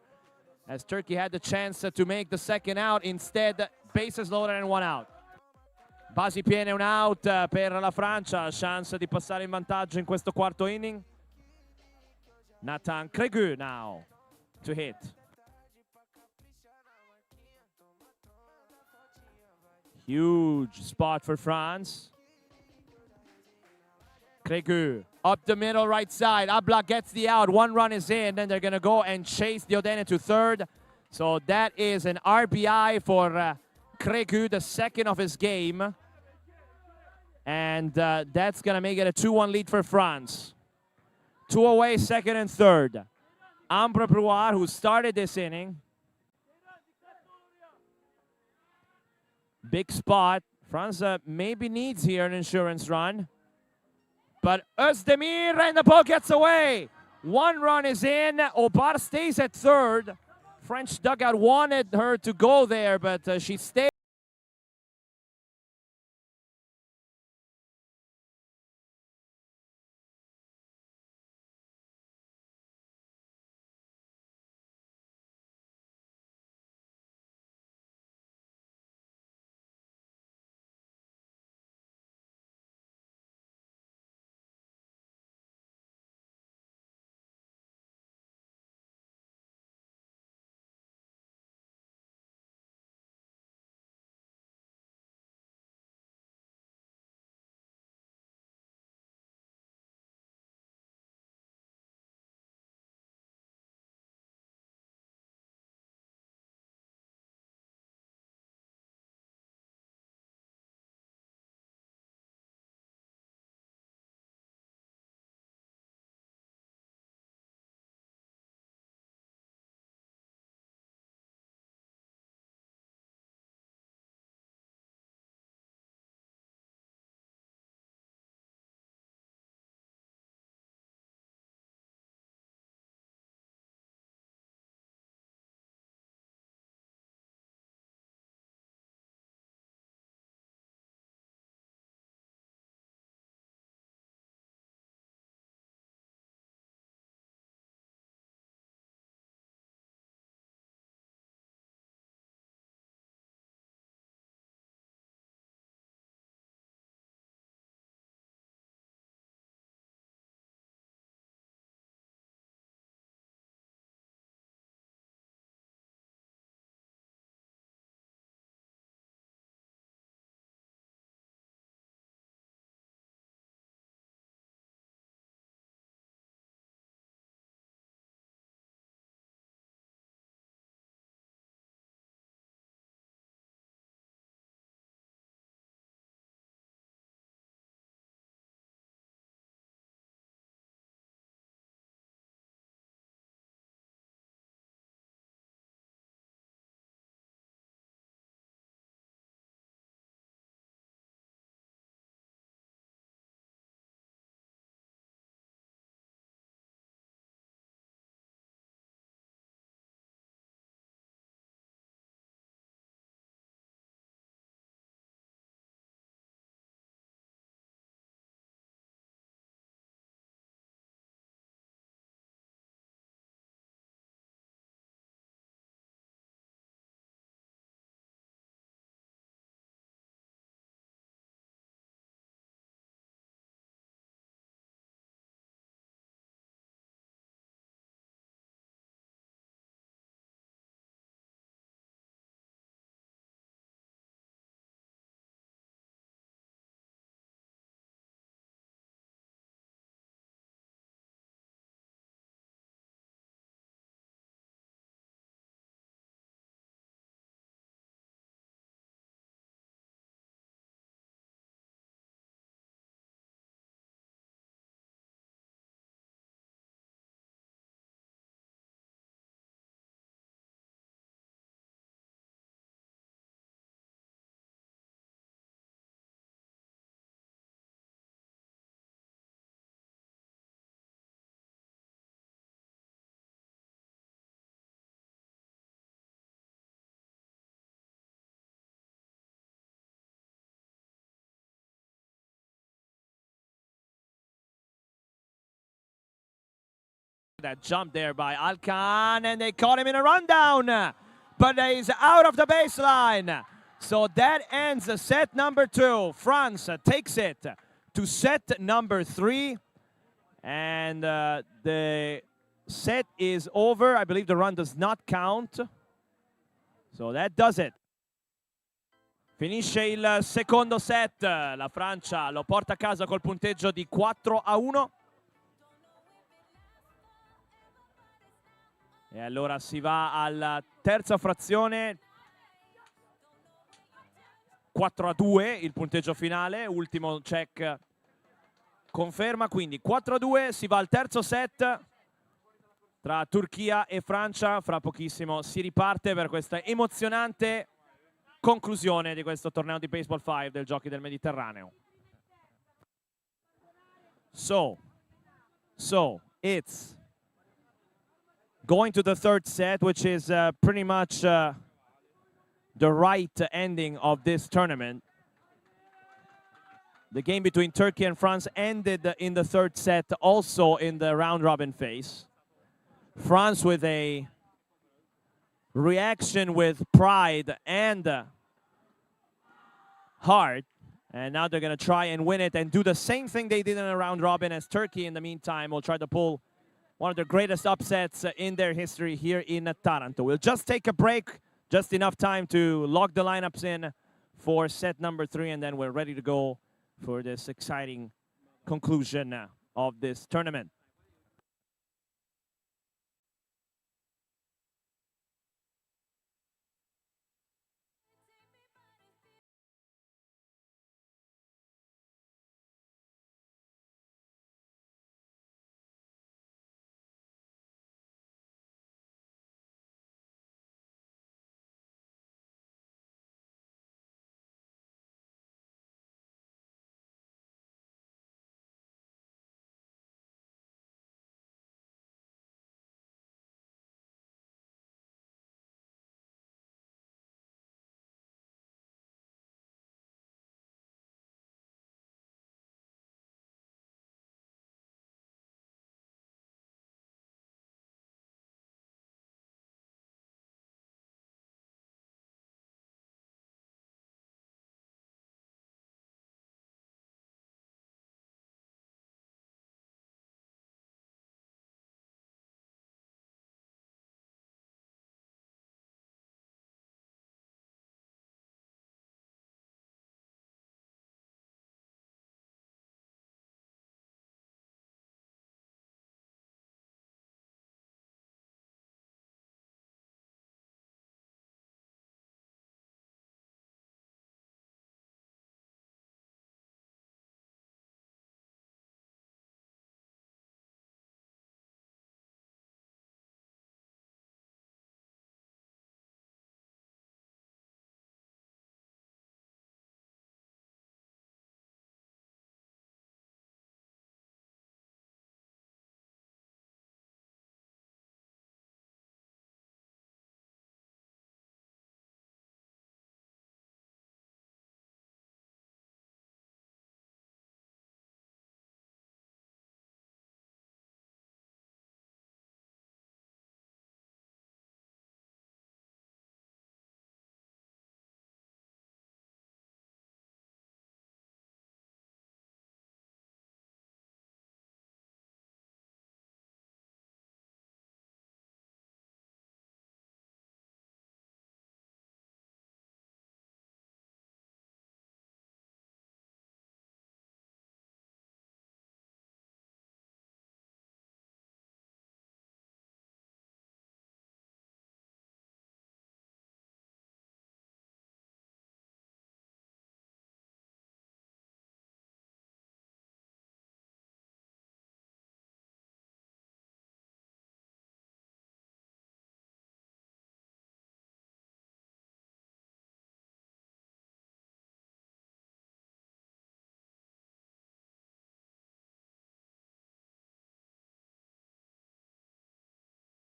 as Turkey had the chance to make the second out. Instead, bases loaded and 1 out. Basi piene, un out per la Francia, chance di passare in vantaggio in questo quarto inning. Nathan Cregu now to hit. Huge spot for France. Cregu up the middle, right side. Abla gets the out. 1 run is in. Then they're going to go and chase Diodene to third. So that is an RBI for Cregu, the second of his game. And that's going to make it a 2-1 lead for France. 2 away, second and third. Ambre Brouard, who started this inning. Big spot. France maybe needs here an insurance run. But Özdemir, and the ball gets away. 1 run is in. Obar stays at third. French dugout wanted her to go there, but she stayed. That jump there by Alkan, and they caught him in a rundown, but he's out of the baseline. So that ends set number 2. France takes it to set number 3, and the set is over. I believe the run does not count, so that does it. Finisce il secondo set, la Francia lo porta a casa col punteggio di 4-1. E allora si va alla terza frazione, 4-2 il punteggio finale, ultimo check conferma, quindi 4-2, si va al terzo set tra Turchia e Francia. Fra pochissimo si riparte per questa emozionante conclusione di questo torneo di Baseball5 del Giochi del Mediterraneo. So it's going to the third set, which is pretty much the right ending of this tournament. The game between Turkey and France ended in the third set, also in the round-robin phase. France with a reaction with pride and heart, and now they're going to try and win it and do the same thing they did in a round-robin, as Turkey, in the meantime, will try to pull one of the greatest upsets in their history here in Taranto. We'll just take a break, just enough time to lock the lineups in for set number 3, and then we're ready to go for this exciting conclusion of this tournament.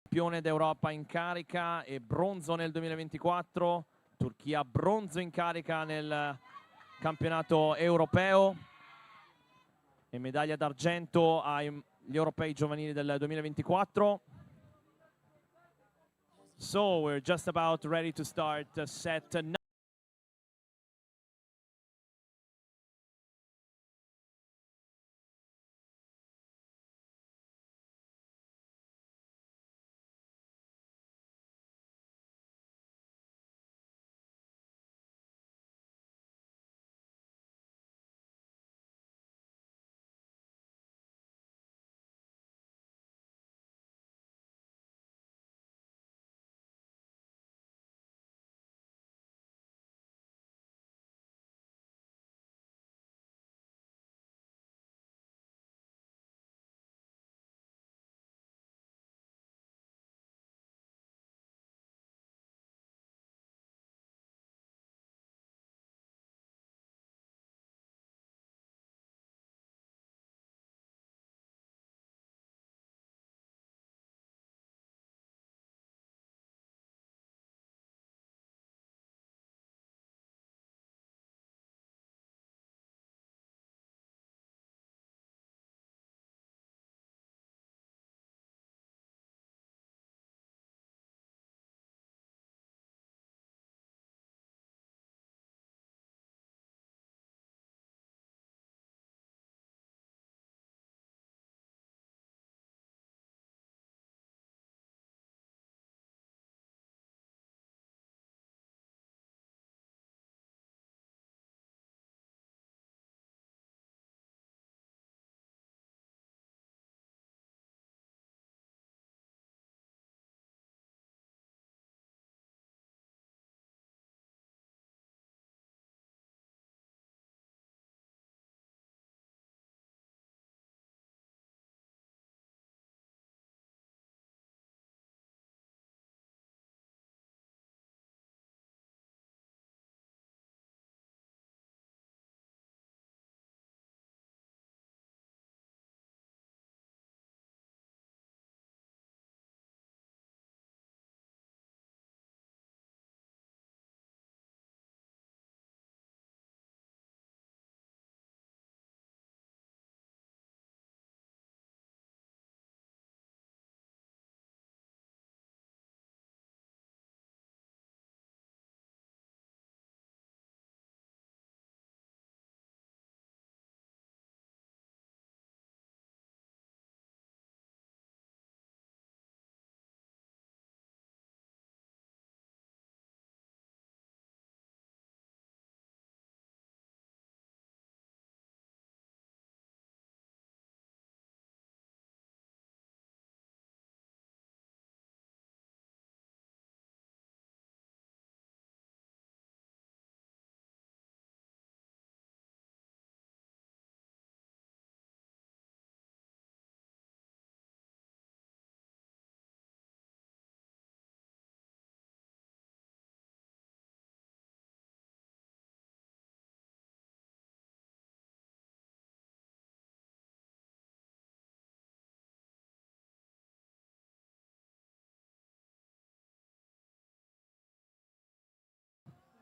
Campione d'Europa in carica e bronzo nel 2024, Turchia bronzo in carica nel campionato europeo e medaglia d'argento ai gli europei giovanili del 2024. So we're just about ready to start set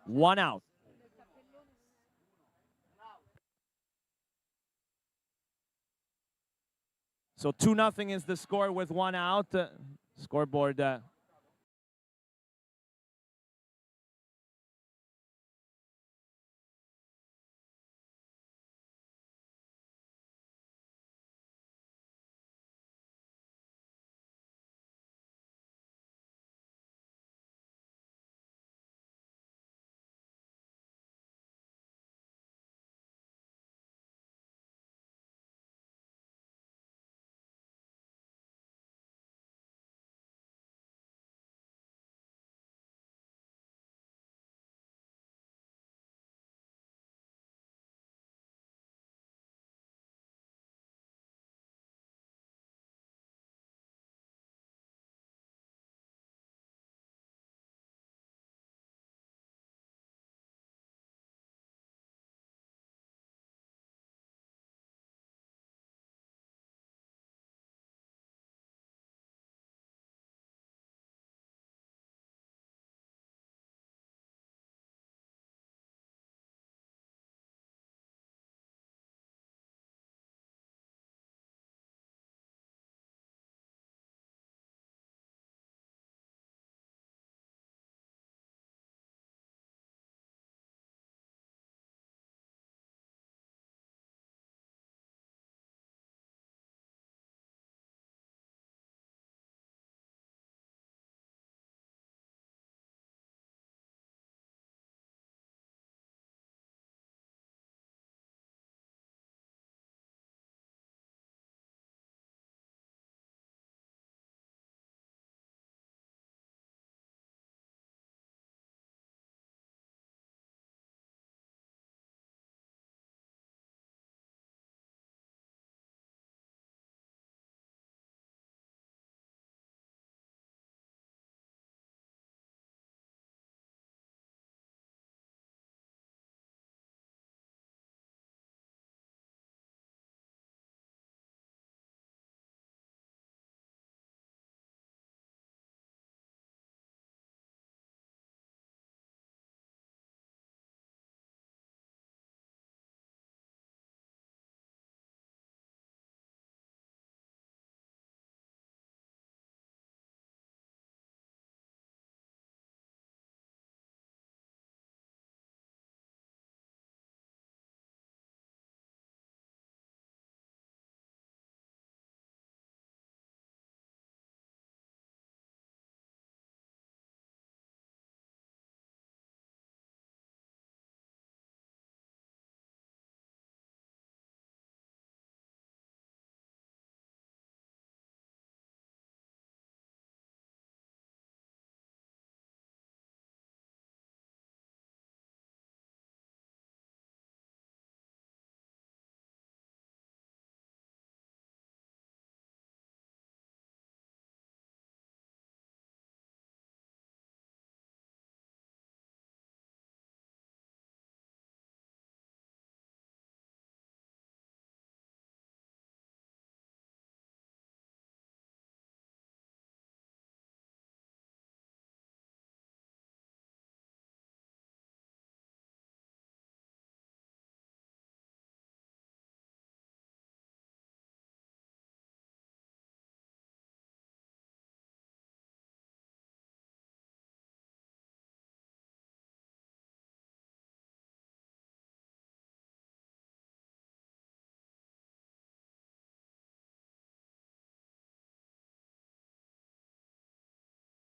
one out. So 2-0 is the score with one out. Scoreboard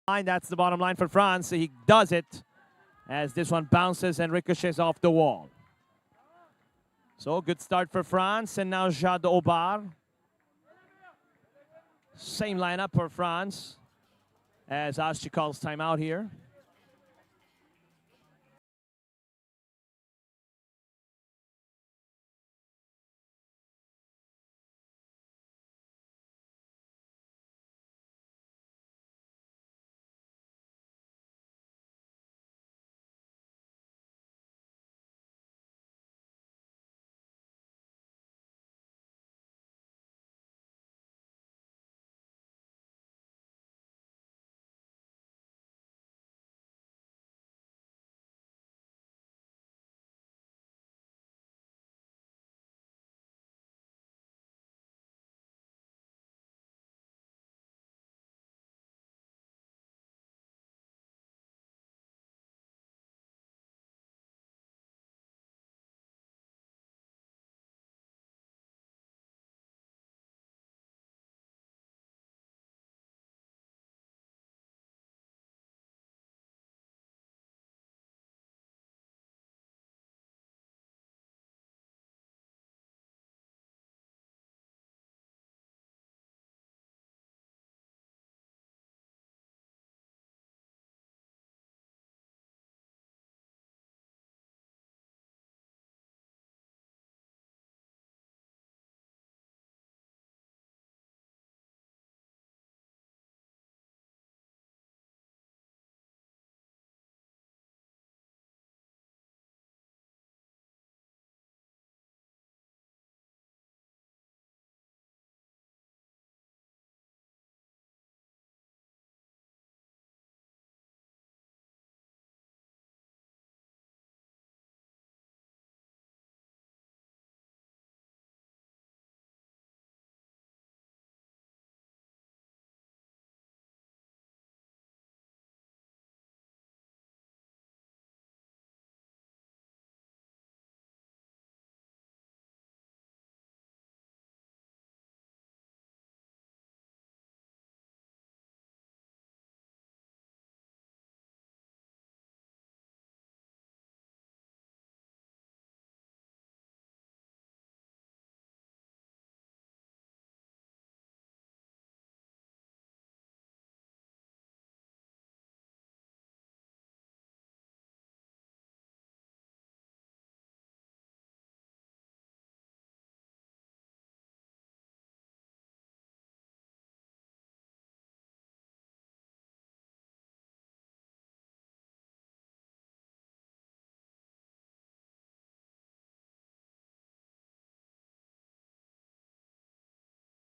That's the bottom line for France. He does it as this one bounces and ricochets off the wall. So good start for France, and now Jad Obar. Same lineup for France as Ashti calls timeout here.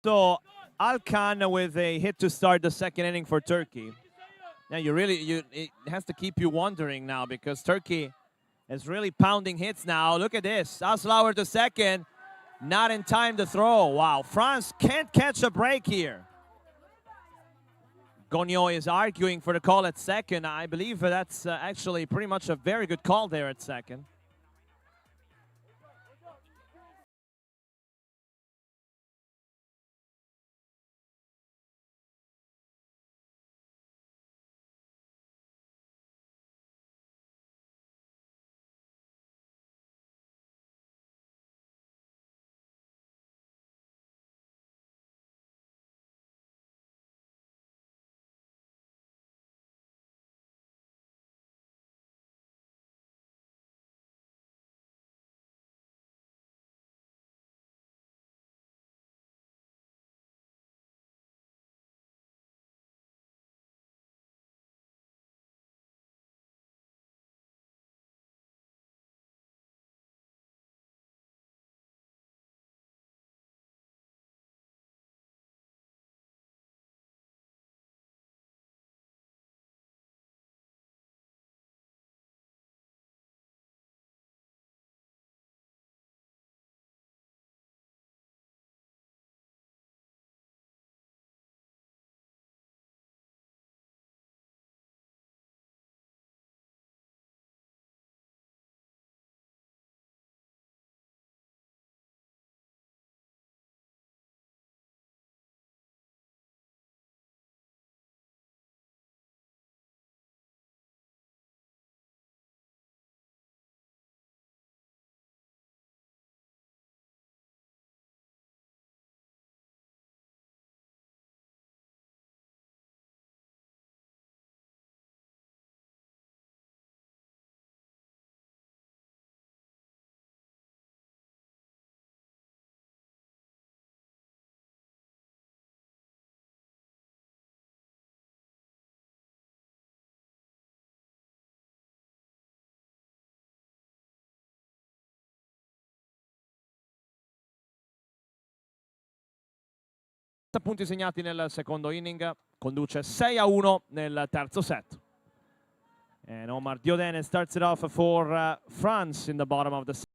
So Alkan with a hit to start the second inning for Turkey. Now it has to keep you wondering now, because Turkey is really pounding hits now. Look at this. Aslauer to second. Not in time to throw. Wow, France can't catch a break here. Gonyo is arguing for the call at second. I believe that's actually pretty much a very good call there at second. 7 punti segnati nel secondo inning, conduce 6-1 nel terzo set. And Omar Diodene starts it off for France in the bottom of the set.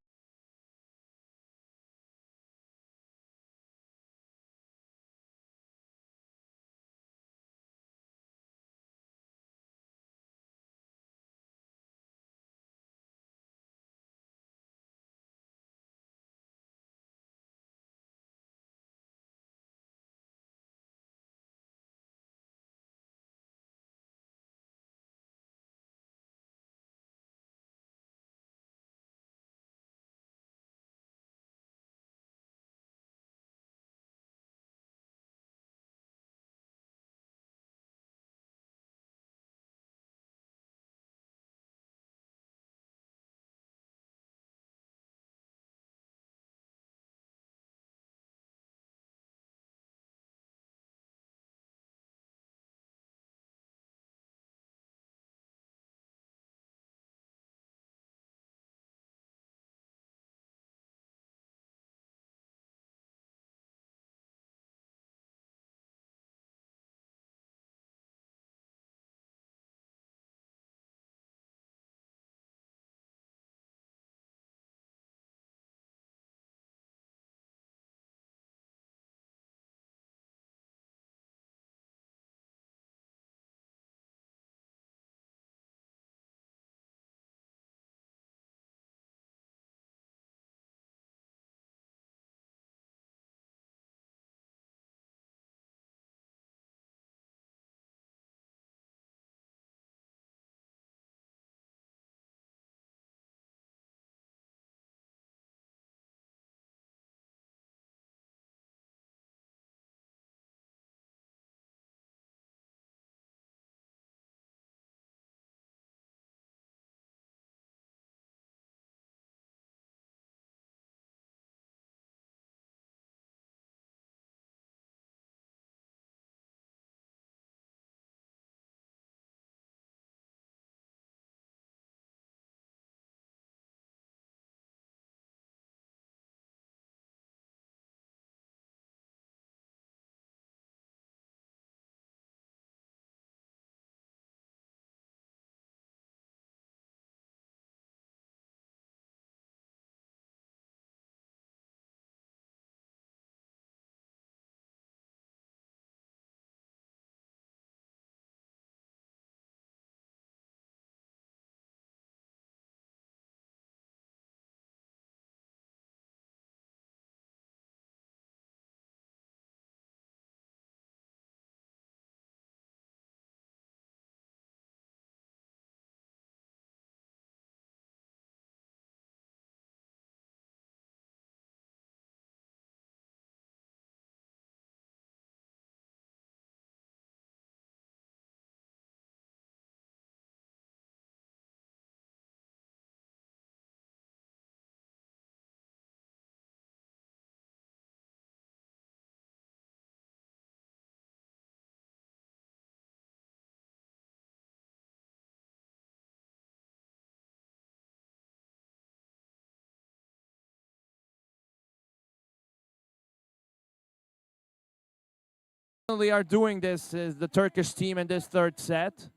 Are doing this is the Turkish team in this third set,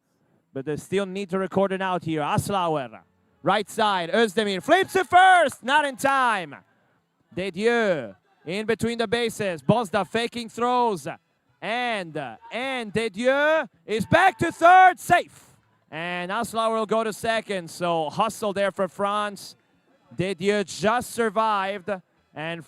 but they still need to record it out here. Aslauer, right side, Özdemir flips it first, not in time. Dedieu in between the bases, Bozda faking throws, and Dedieu is back to third, safe. And Aslauer will go to second, so hustle there for France. Dedieu just survived, and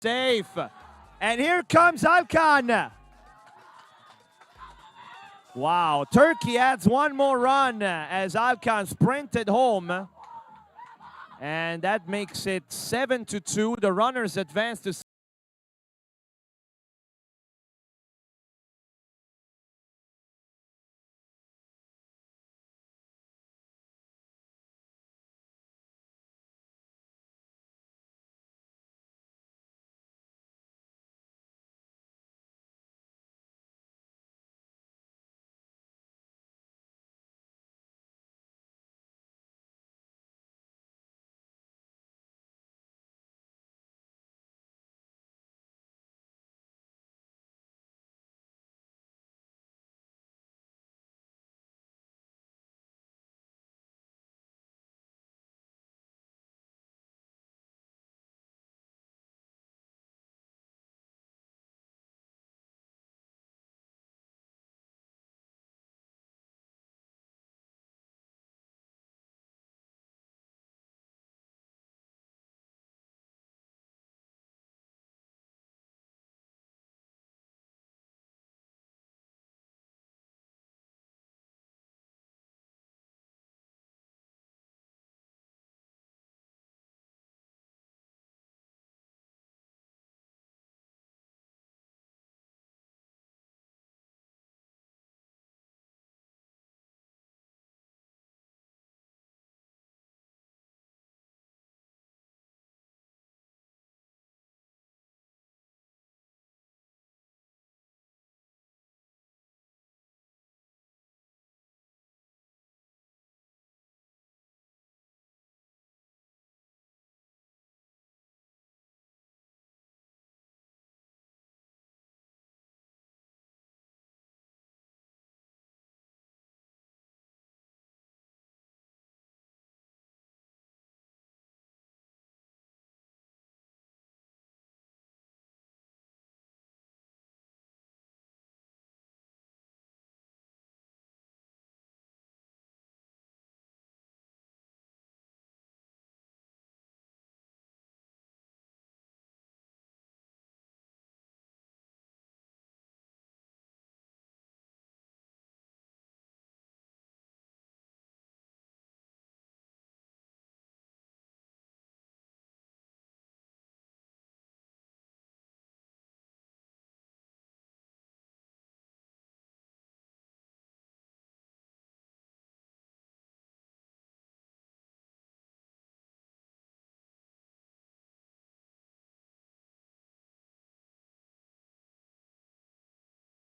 safe. And here comes Alkan. Wow, Turkey adds one more run as Alkan sprinted home. And that makes it 7-2. The runners advance to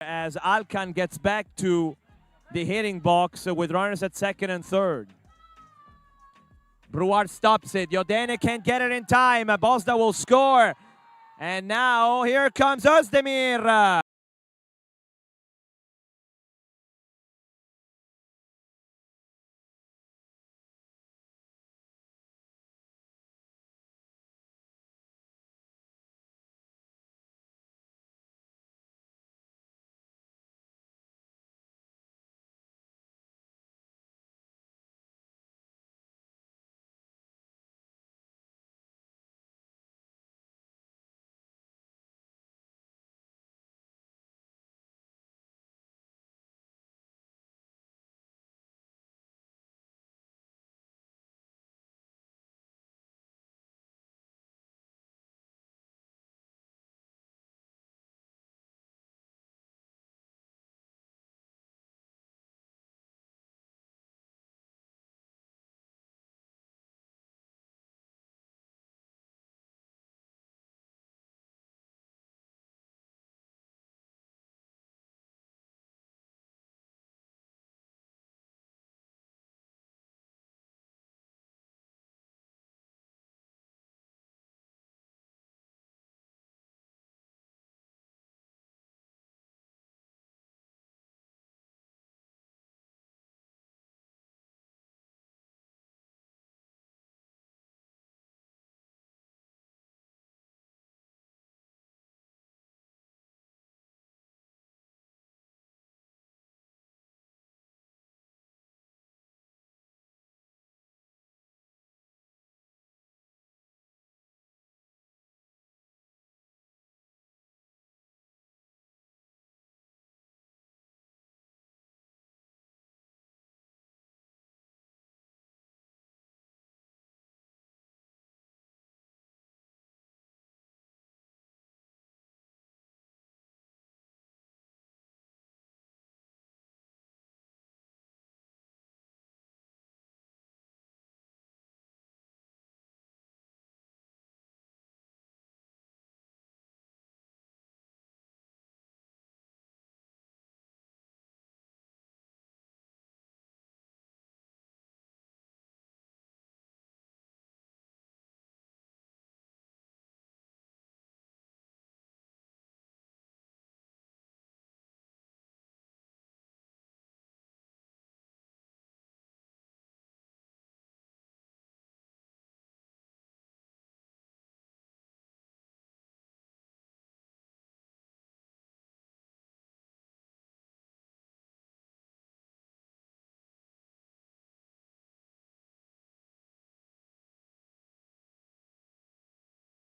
as Alkan gets back to the hitting box with runners at second and third. Bruard stops it. Yodene can't get it in time. Bosda will score. And now here comes Özdemir.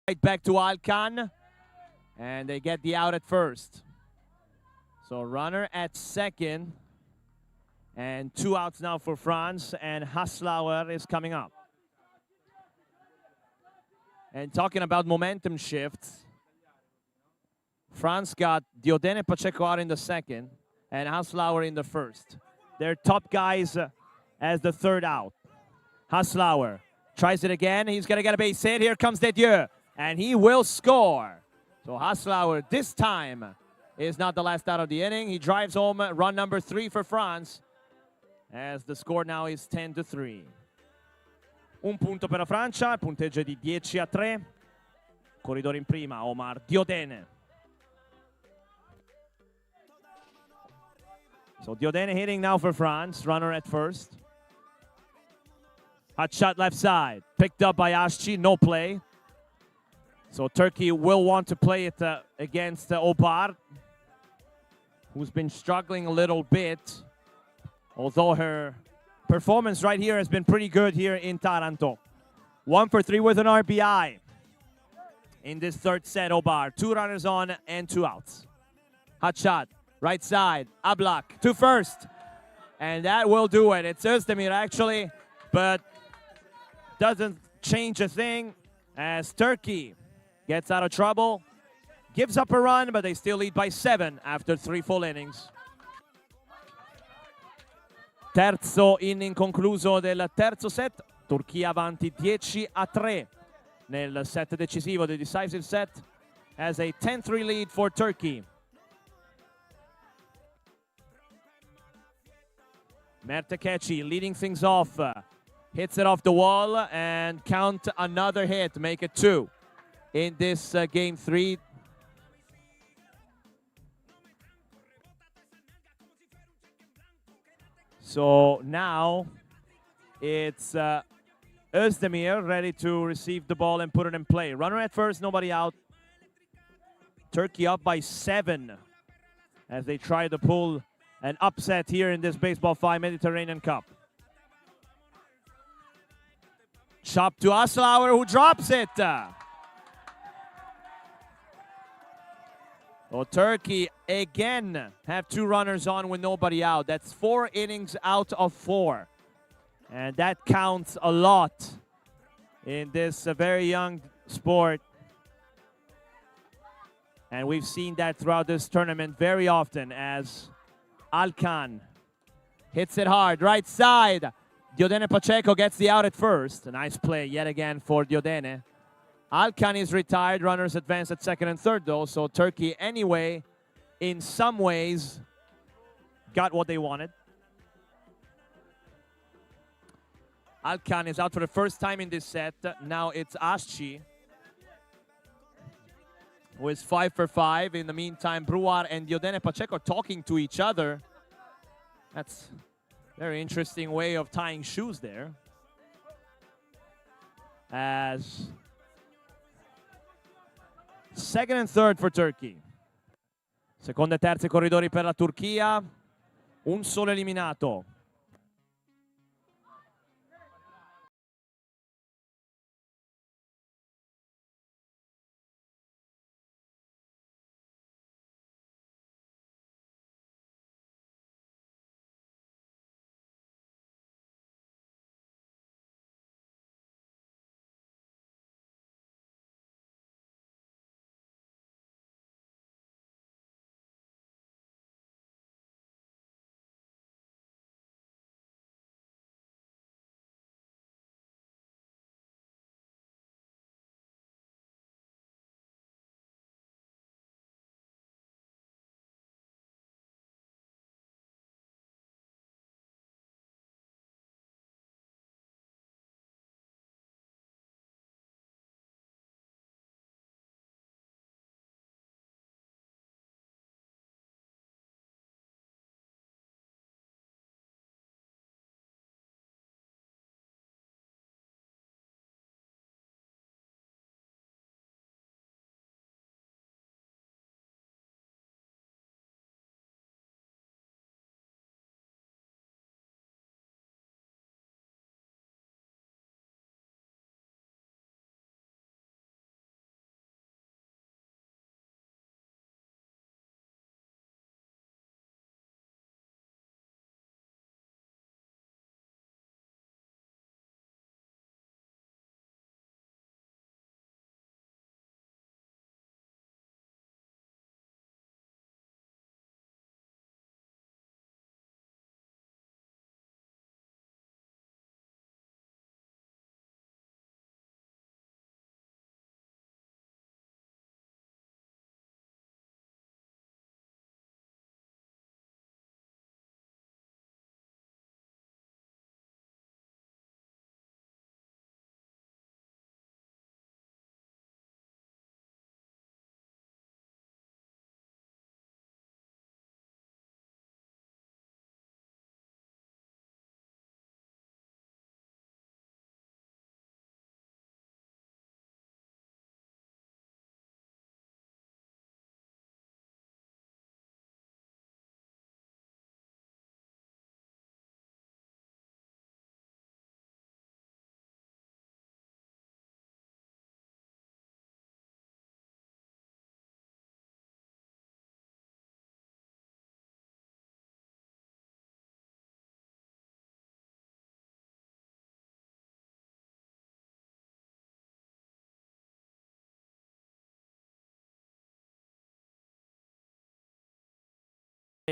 Right back to Alcan. And they get the out at first. So runner at second. And 2 outs now for France. And Haslauer is coming up. And talking about momentum shifts, France got Diodene Pacheco out in the second and Haslauer in the first. They're top guys as the third out. Haslauer tries it again. He's going to get a base hit. Here comes Dedieu, and he will score. So Haslauer this time is not the last out of the inning. He drives home run number 3 for France as the score now is 10-3. Un punto per la Francia, il punteggio è di 10-3. Corridore in prima, Omar Diodene. So Diodene hitting now for France, runner at first. Hot shot left side, picked up by Asci, no play. So Turkey will want to play it against Obar, who's been struggling a little bit, although her performance right here has been pretty good here in Taranto. 1 for 3 with an RBI in this third set, Obar. 2 runners on and 2 outs. Hot shot, right side, Ablak to first. And that will do it. It's Özdemir actually, but doesn't change a thing as Turkey gets out of trouble. Gives up a run, but they still lead by 7 after 3 full innings. Terzo inning concluso del terzo set, Turchia avanti 10-3 nel set decisivo, the decisive set, has a 10-3 lead for Turkey. Mertekheci leading things off, hits it off the wall and count another hit, make it 2 in this game 3. So now it's Özdemir ready to receive the ball and put it in play. Runner at first, nobody out. Turkey up by 7 as they try to pull an upset here in this Baseball 5 Mediterranean Cup. Chop to Haslauer, who drops it. Well, Turkey again have 2 runners on with nobody out. That's 4 innings out of 4. And that counts a lot in this very young sport. And we've seen that throughout this tournament very often as Alcan hits it hard, right side. Diodene Pacheco gets the out at first. A nice play yet again for Diodene. Alcan is retired, runners advance at second and third though, so Turkey anyway, in some ways, got what they wanted. Alcan is out for the first time in this set. Now it's Asci, who is 5 for 5. In the meantime, Bruar and Diodene Pacheco talking to each other. That's a very interesting way of tying shoes there. As second and third for Turkey. Seconda e terza corridori per la Turchia. Un solo eliminato.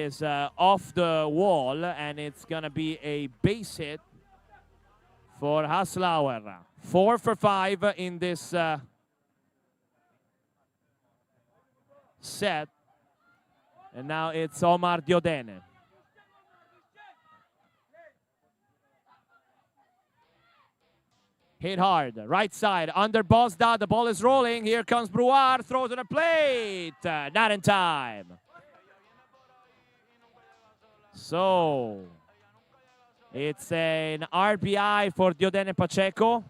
is off the wall, and it's gonna be a base hit for Haslauer. 4 for 5 in this set. And now it's Omar Diodene. Hit hard, right side, under Bosda, the ball is rolling. Here comes Bruar, throws to the plate. Not in time. So, it's an RBI for Diodene Pacheco.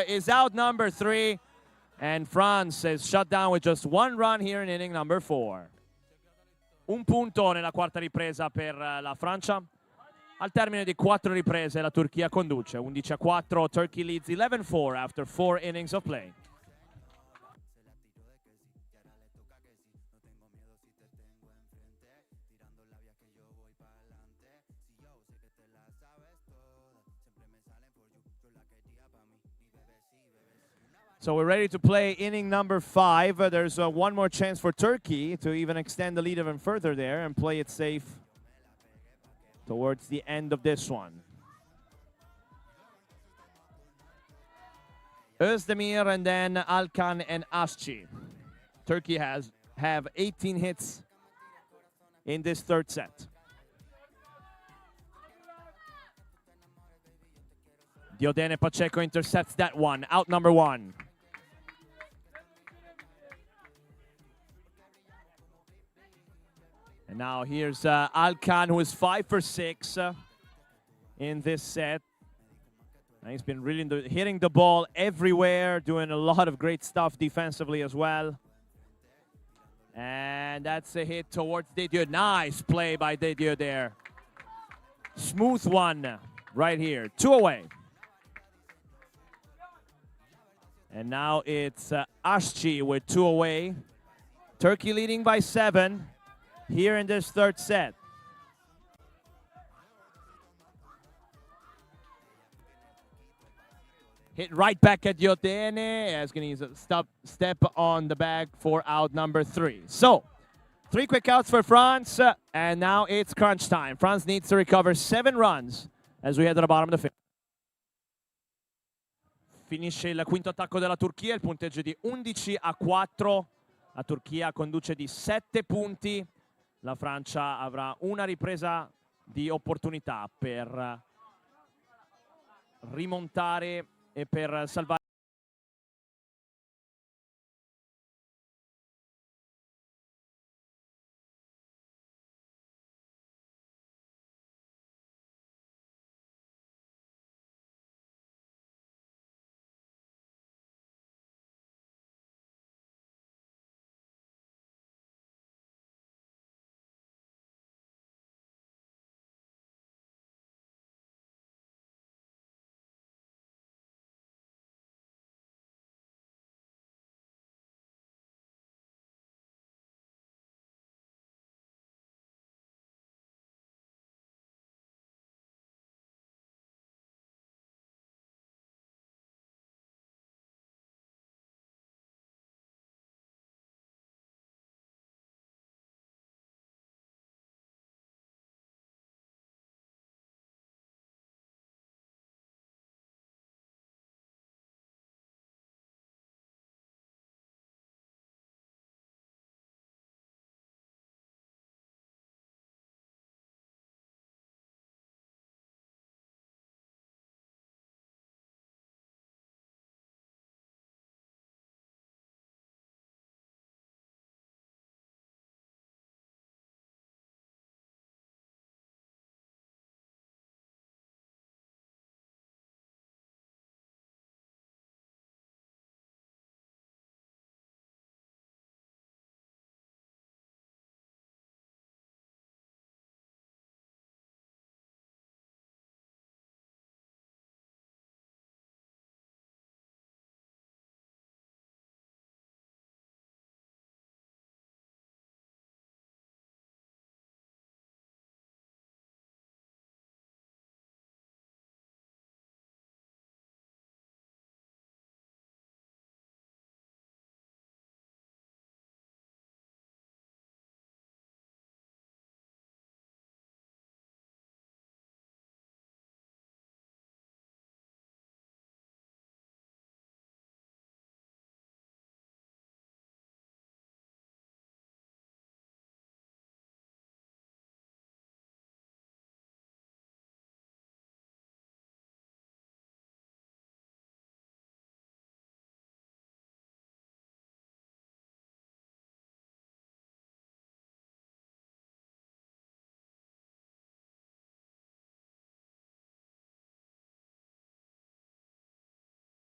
Is out number 3, and France is shut down with just 1 run here in inning number 4. Un punto nella quarta ripresa per la Francia. Al termine di 4 riprese la Turchia conduce 11-4. Turkey leads 11-4 after 4 innings of play. So we're ready to play inning number 5. There's one more chance for Turkey to even extend the lead even further there and play it safe towards the end of this one. Özdemir and then Alkan and Asci. Turkey have 18 hits in this third set. Diodene Pacheco intercepts that one. Out number 1. And now here's Alkan, who is 5 for 6 in this set. And he's been really hitting the ball everywhere, doing a lot of great stuff defensively as well. And that's a hit towards Dedieu. Nice play by Dedieu there Smooth one right here. 2 away. And now it's Ashchi with 2 away. Turkey leading by 7 here in this third set. Hit right back at Yotene. As going to use a step on the bag for out number 3. So, 3 quick outs for France, and now it's crunch time. France needs to recover 7 runs as we head to the bottom of the fifth. Finisce il quinto attacco della Turchia, il punteggio di 11-4. La Turchia conduce di 7 punti. La Francia avrà una ripresa di opportunità per rimontare e per salvare.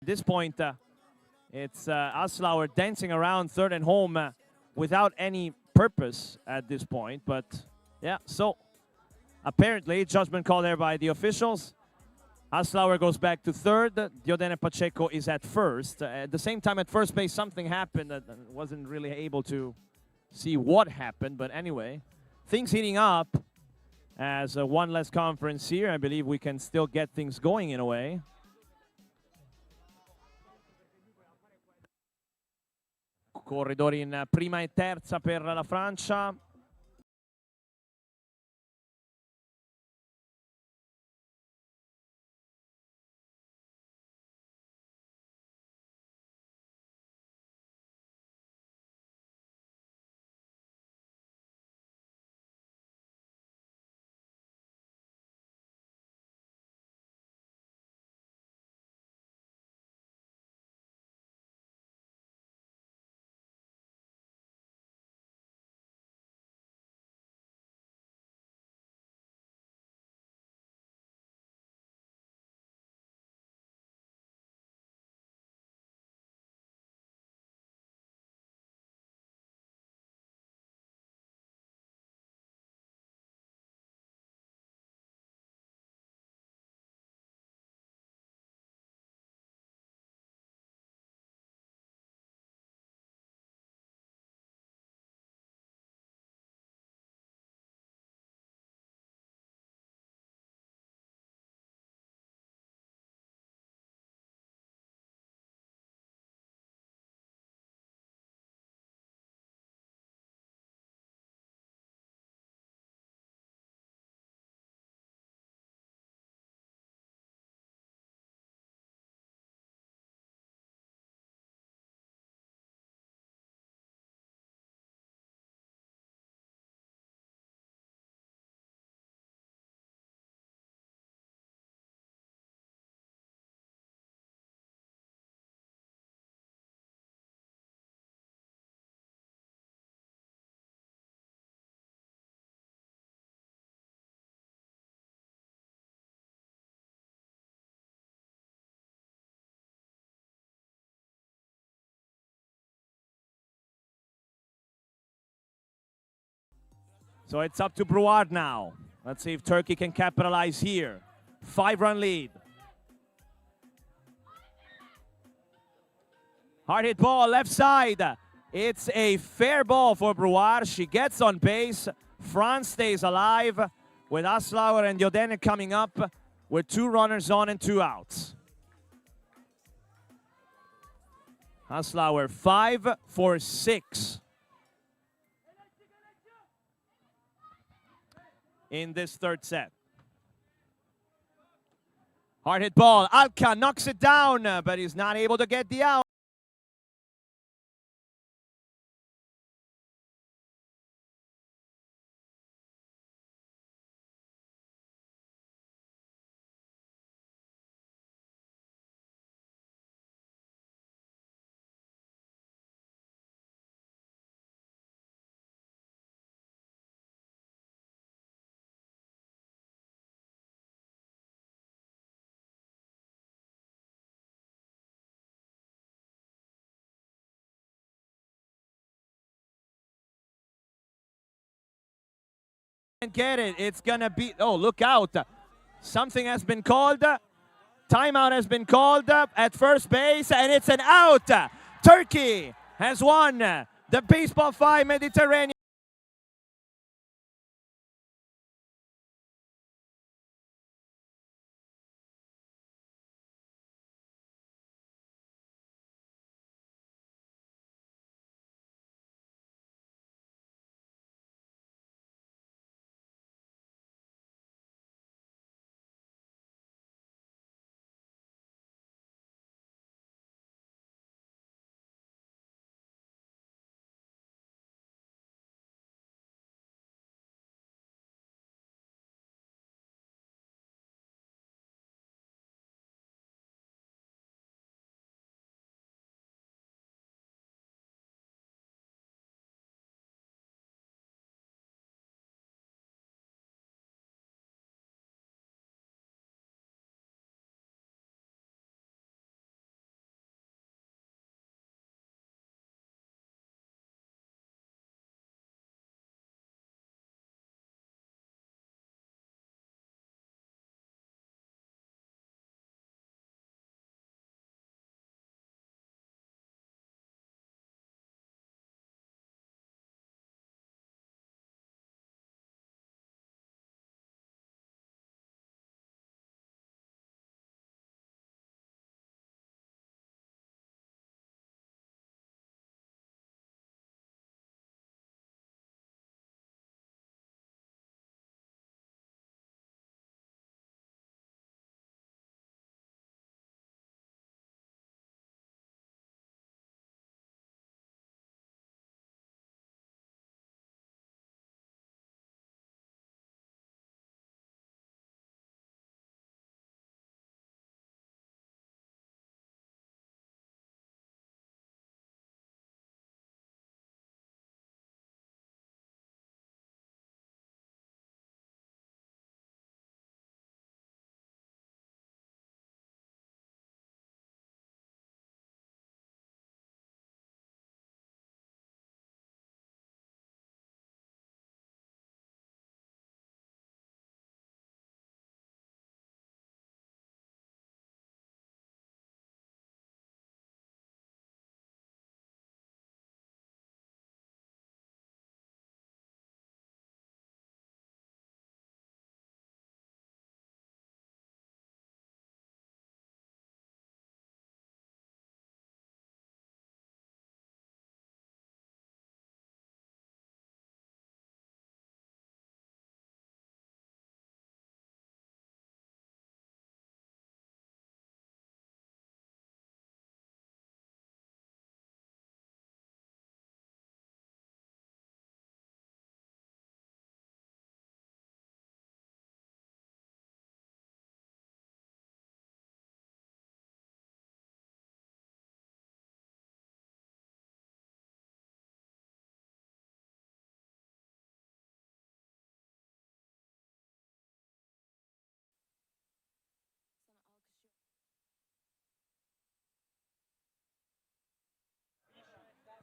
At this point, it's Aslauer dancing around third and home without any purpose at this point. But yeah, so apparently judgment call there by the officials. Aslauer goes back to third. Diodene Pacheco is at first. At the same time, at first base, something happened that wasn't really able to see what happened. But anyway, things heating up as one less conference here. I believe we can still get things going in a way. Corridori in prima e terza per la Francia. So it's up to Brouard now. Let's see if Turkey can capitalize here. 5-run lead. Hard hit ball, left side. It's a fair ball for Brouard. She gets on base. France stays alive with Aslauer and Jodene coming up with 2 runners on and 2 outs. Aslauer 5 for 6 in this 3rd set. Hard hit ball. Alka knocks it down, but he's not able to get the out. Get it. It's gonna be, oh, look out. Something has been called. Timeout has been called at first base, and it's an out. Turkey has won the Baseball 5 Mediterranean.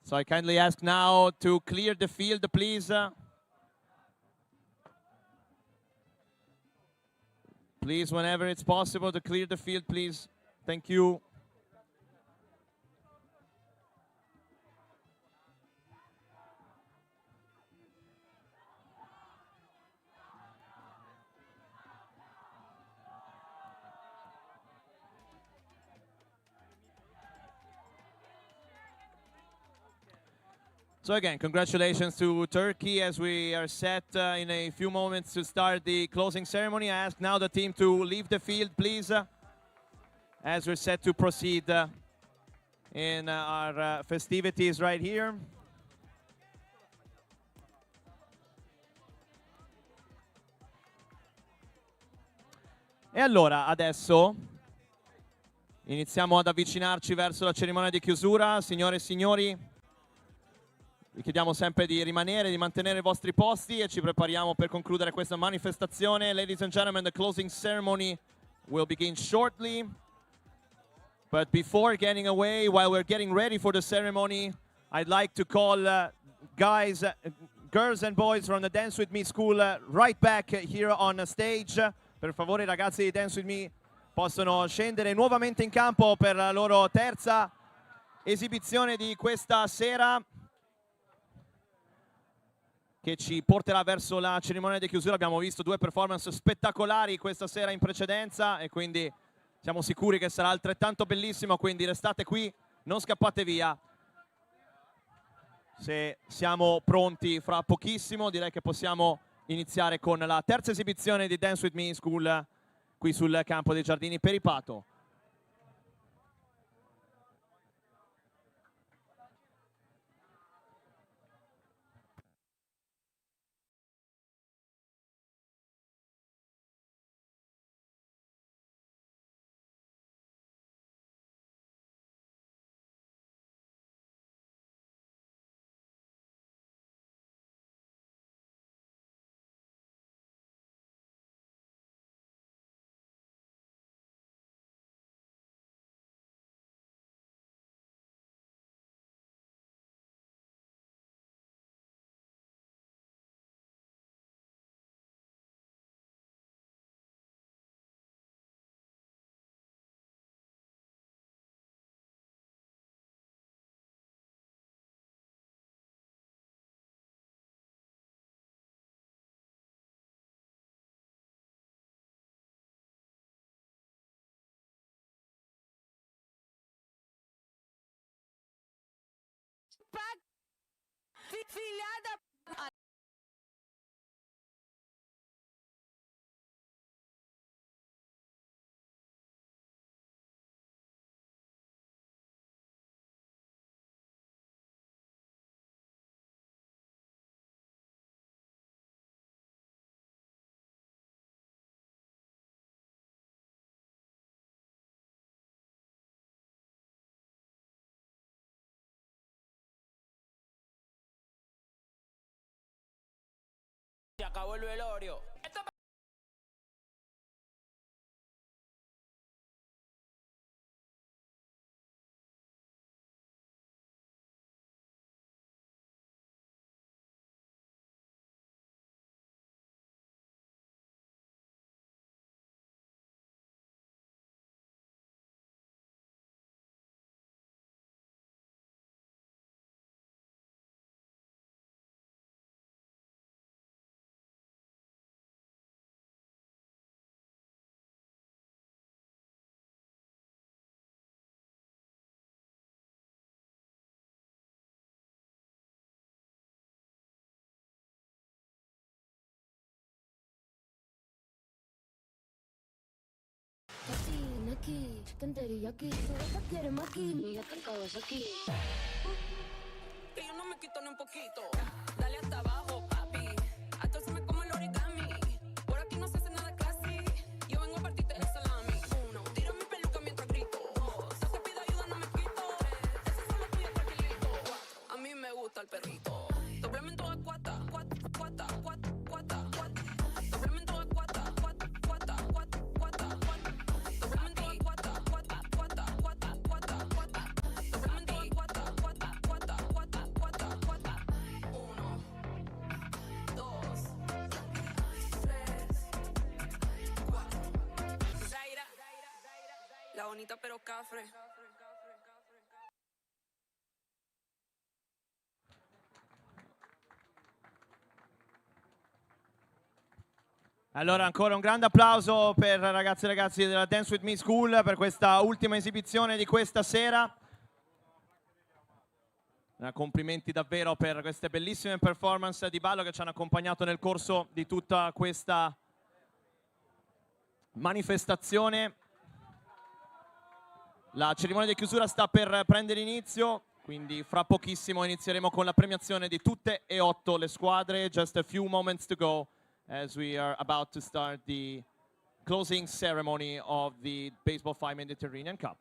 So I kindly ask now to clear the field, please. Please, whenever it's possible, to clear the field, please. Thank you. So again, congratulations to Turkey as we are set in a few moments to start the closing ceremony. I ask now the team to leave the field, please, as we're set to proceed in our festivities right here. E allora, adesso iniziamo ad avvicinarci verso la cerimonia di chiusura. Signore e signori, vi chiediamo sempre di rimanere, di mantenere i vostri posti e ci prepariamo per concludere questa manifestazione. Ladies and gentlemen, the closing ceremony will begin shortly. But before getting away, while we're getting ready for the ceremony, I'd like to call guys, girls and boys from the Dance With Me School right back here on stage. Per favore, i ragazzi di Dance With Me possono scendere nuovamente in campo per la loro terza esibizione di questa sera, che ci porterà verso la cerimonia di chiusura. Abbiamo visto due performance spettacolari questa sera in precedenza e quindi siamo sicuri che sarà altrettanto bellissimo, quindi restate qui, non scappate via. Se siamo pronti fra pochissimo, direi che possiamo iniziare con la terza esibizione di Dance With Me School qui sul campo dei Giardini Peripato. Filha da... Se acabó el velorio. Aquí, chicken teriyaki, solo quiere maki, mira que Kawasaki. Que yo no me quito ni un poquito. Dale hasta abajo, papi. Hasta se me come el origami. Por aquí no se hace nada classy. Yo vengo a partirte el salami. Uno, tiro mi peluca mientras grito. Dos, si te pido ayuda no me quito. Tres, ese solo tuyo tranquilito. Cuatro, a mí me gusta el perrito. Doblemente a cuata, cuata, cuata, cuata, cuata, cuata. Doblemente a cuata, cuata, cuata, cuata, cuata, cuata. Doblemente a cuata, cuata, cuata, cuata, cuata, cuata. Doblemente a cuata, cuata, cuata, cuata, cuata, cuata. Uno. bonita pero cafre. Allora ancora un grande applauso per ragazzi e ragazzi della Dance With Me School per questa ultima esibizione di questa sera. Complimenti davvero per queste bellissime performance di ballo che ci hanno accompagnato nel corso di tutta questa manifestazione. La cerimonia di chiusura sta per prendere inizio, quindi fra pochissimo inizieremo con la premiazione di tutte e 8 le squadre. Just a few moments to go as we are about to start the closing ceremony of the Baseball5 Mediterranean Cup.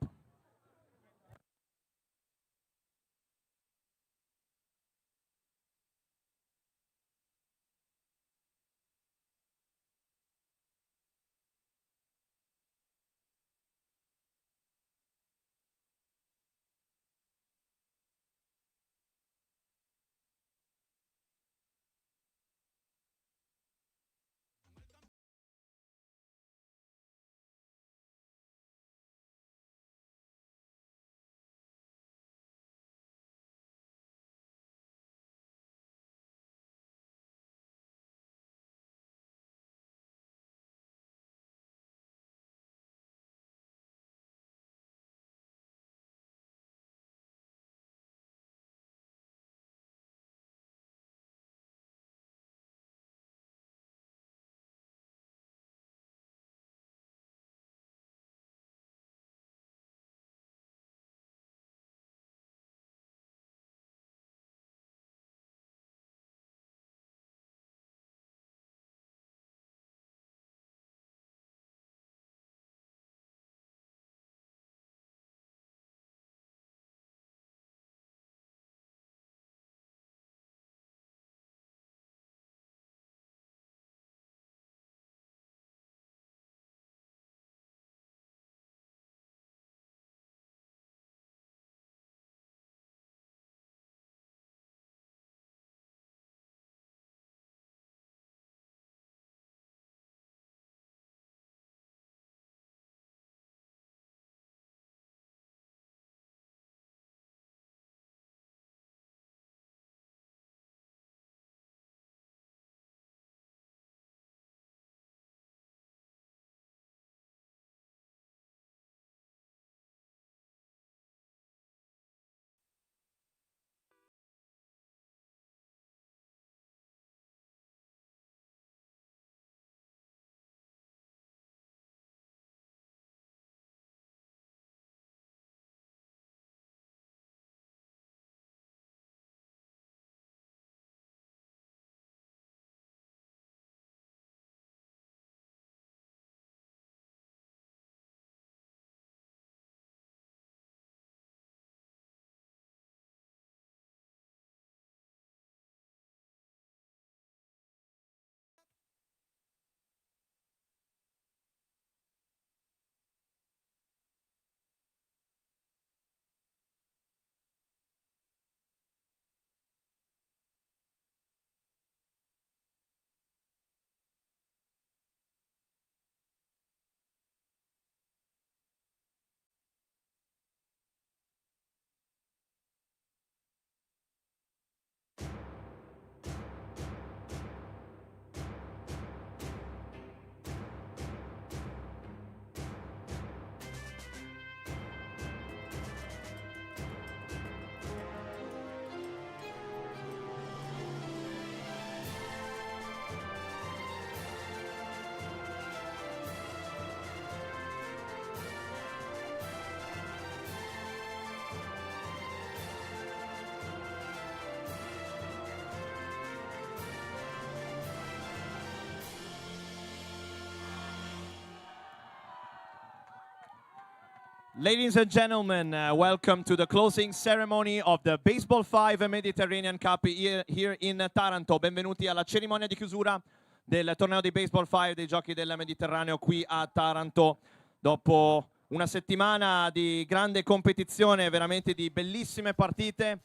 Ladies and gentlemen, welcome to the closing ceremony of the Baseball5 Mediterranean Cup here in Taranto. Benvenuti alla cerimonia di chiusura del torneo di Baseball5 dei Giochi del Mediterraneo qui a Taranto. Dopo una settimana di grande competizione, veramente di bellissime partite,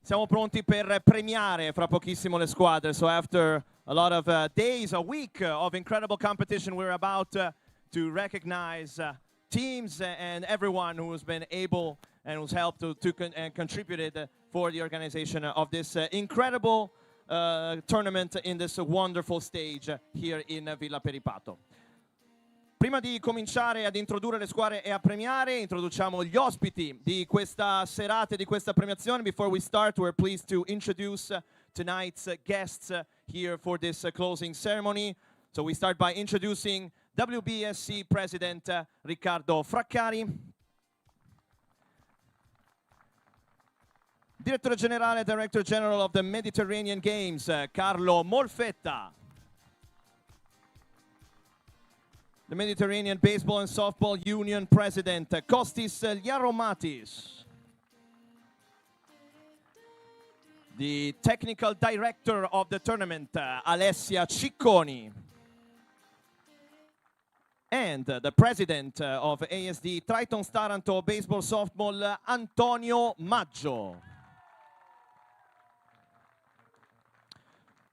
siamo pronti per premiare fra pochissimo le squadre. So after a lot of days, a week of incredible competition, we're about to recognize teams and everyone who's been able and who's helped to and contributed for the organization of this incredible tournament in this wonderful stage here in Villa Peripato. Prima di cominciare ad introdurre le squadre e a premiare, introduciamo gli ospiti di questa serata e di questa premiazione. Before we start, we're pleased to introduce tonight's guests here for this closing ceremony. So we start by introducing WBSC President Riccardo Fraccari, Direttore Generale, Director General of the Mediterranean Games, Carlo Molfetta, the Mediterranean Baseball and Softball Union President, Kostis Liaromatis, the Technical Director of the tournament, Alessia Cicconi, and the President of ASD Triton Taranto Baseball Softball, Antonio Maggio.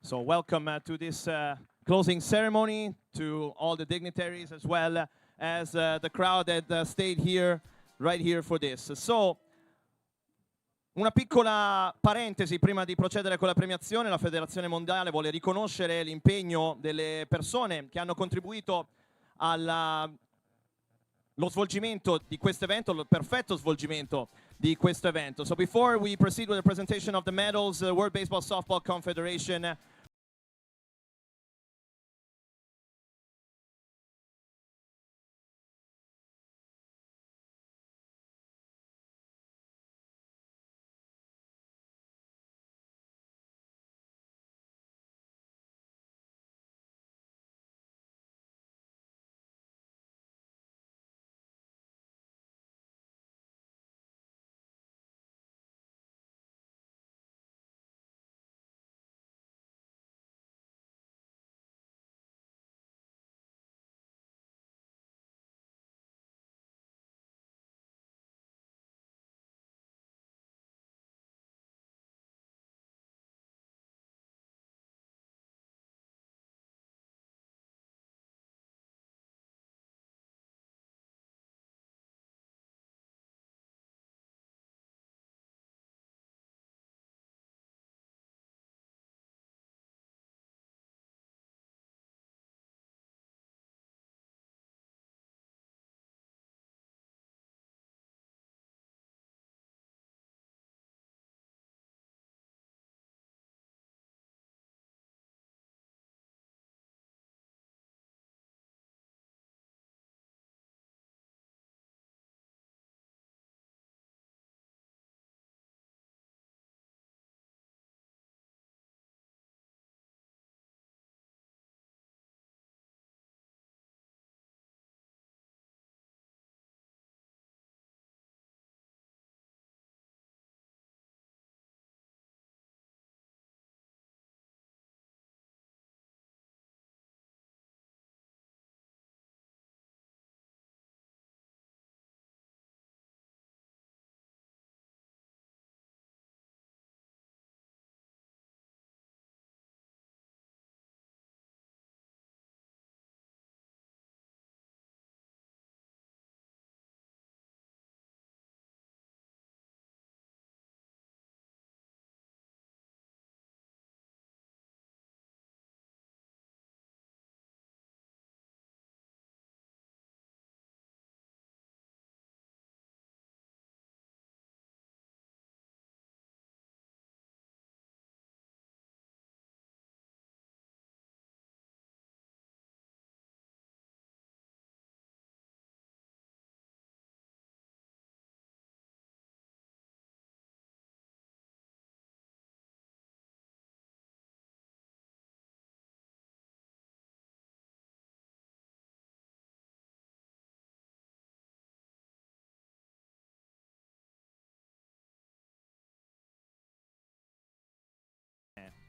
So welcome to this closing ceremony, to all the dignitaries as well as the crowd that stayed here, right here for this. So, una piccola parentesi prima di procedere con la premiazione. La Federazione Mondiale vuole riconoscere l'impegno delle persone che hanno contribuito allo svolgimento di questo evento, il perfetto svolgimento di questo evento. So before we proceed with the presentation of the medals, the World Baseball Softball Confederation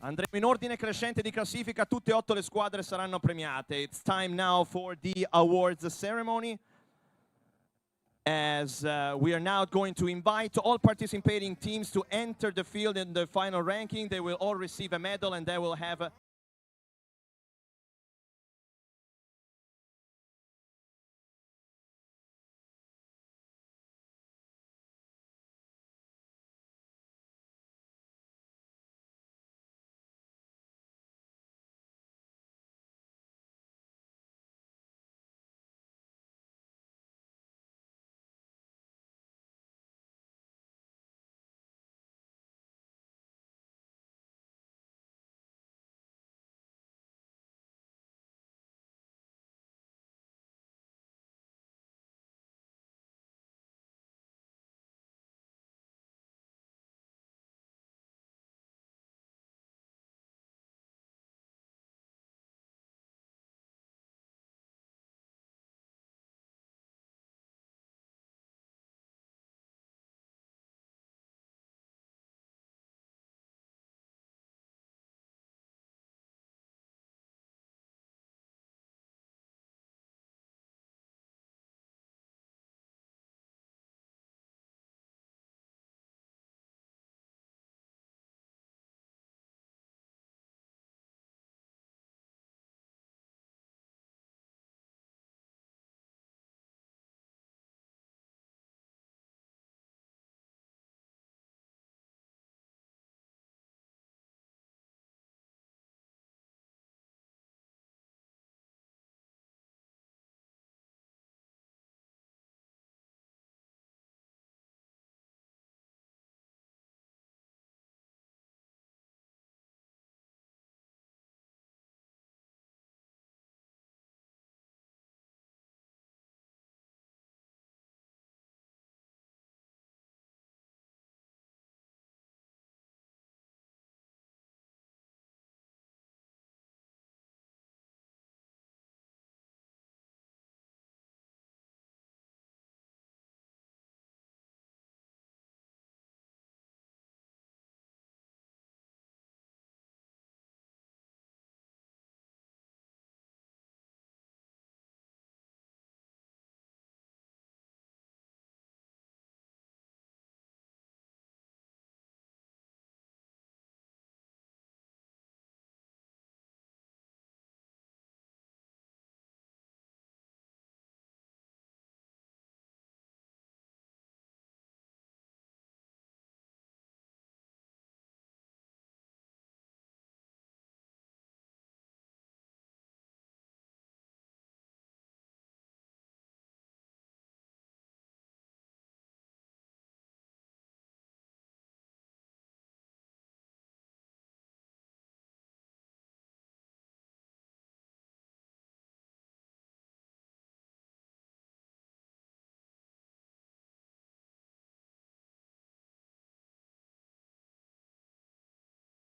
andremo in ordine crescente di classifica, tutte e 8 le squadre saranno premiate. It's time now for the awards ceremony. As we are now going to invite all participating teams to enter the field in the final ranking. They will all receive a medal and they will have a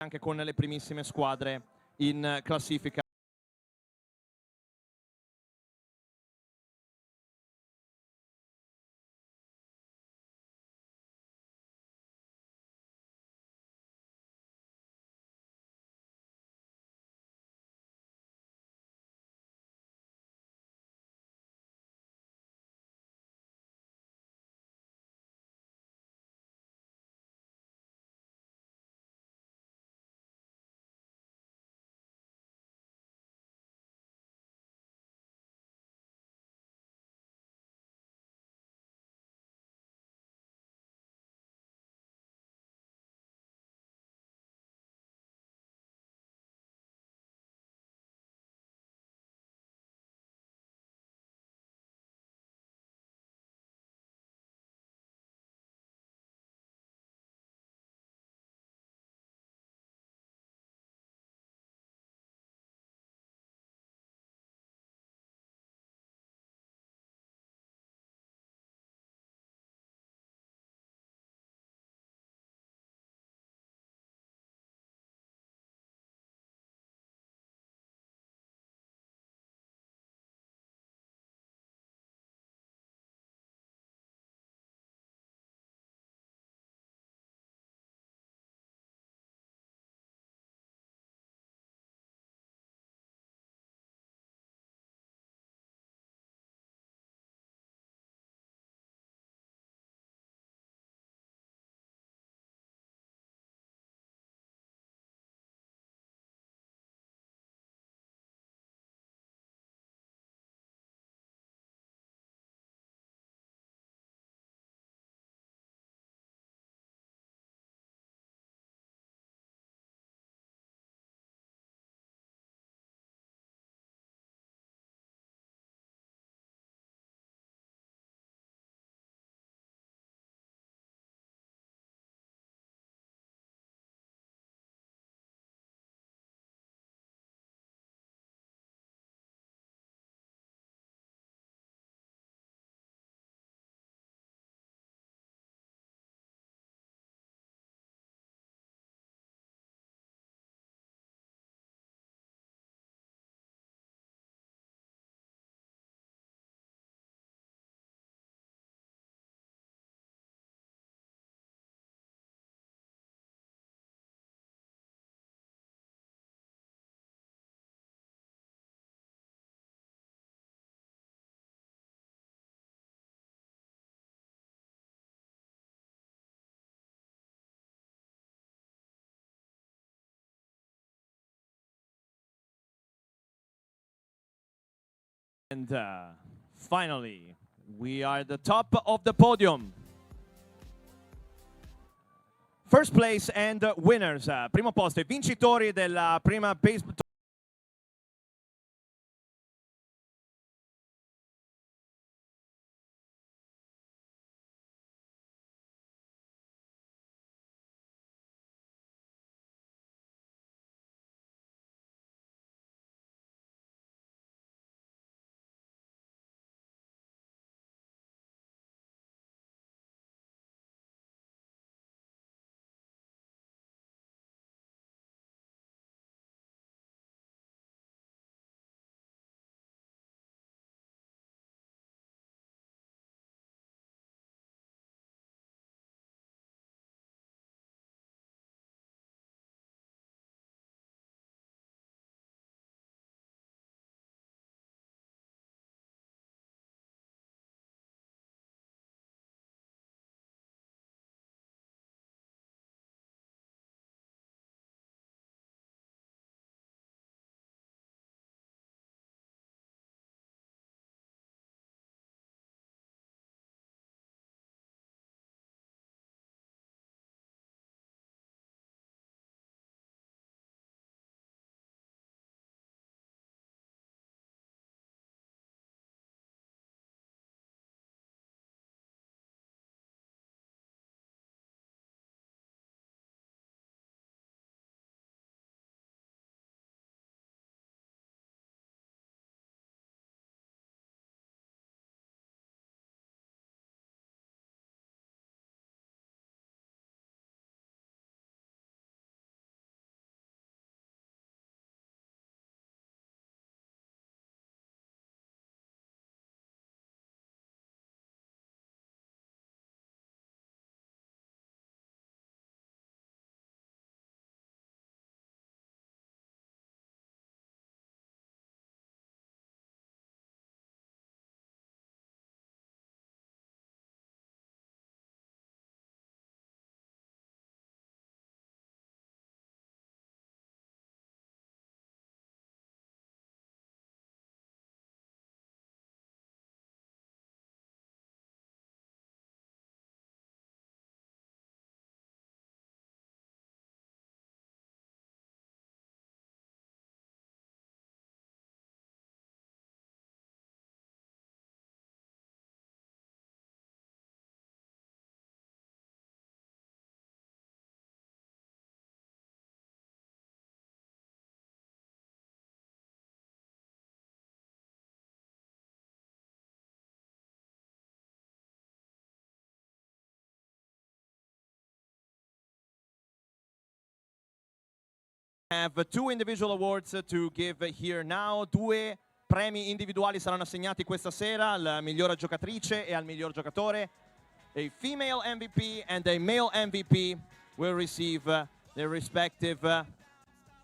anche con le primissime squadre in classifica. And finally, we are at the top of the podium. First place and winners. Primo posto e vincitori della prima baseball have two individual awards to give here now. Due premi individuali saranno assegnati questa sera al miglior giocatrice e al miglior giocatore. A female MVP and a male MVP will receive their respective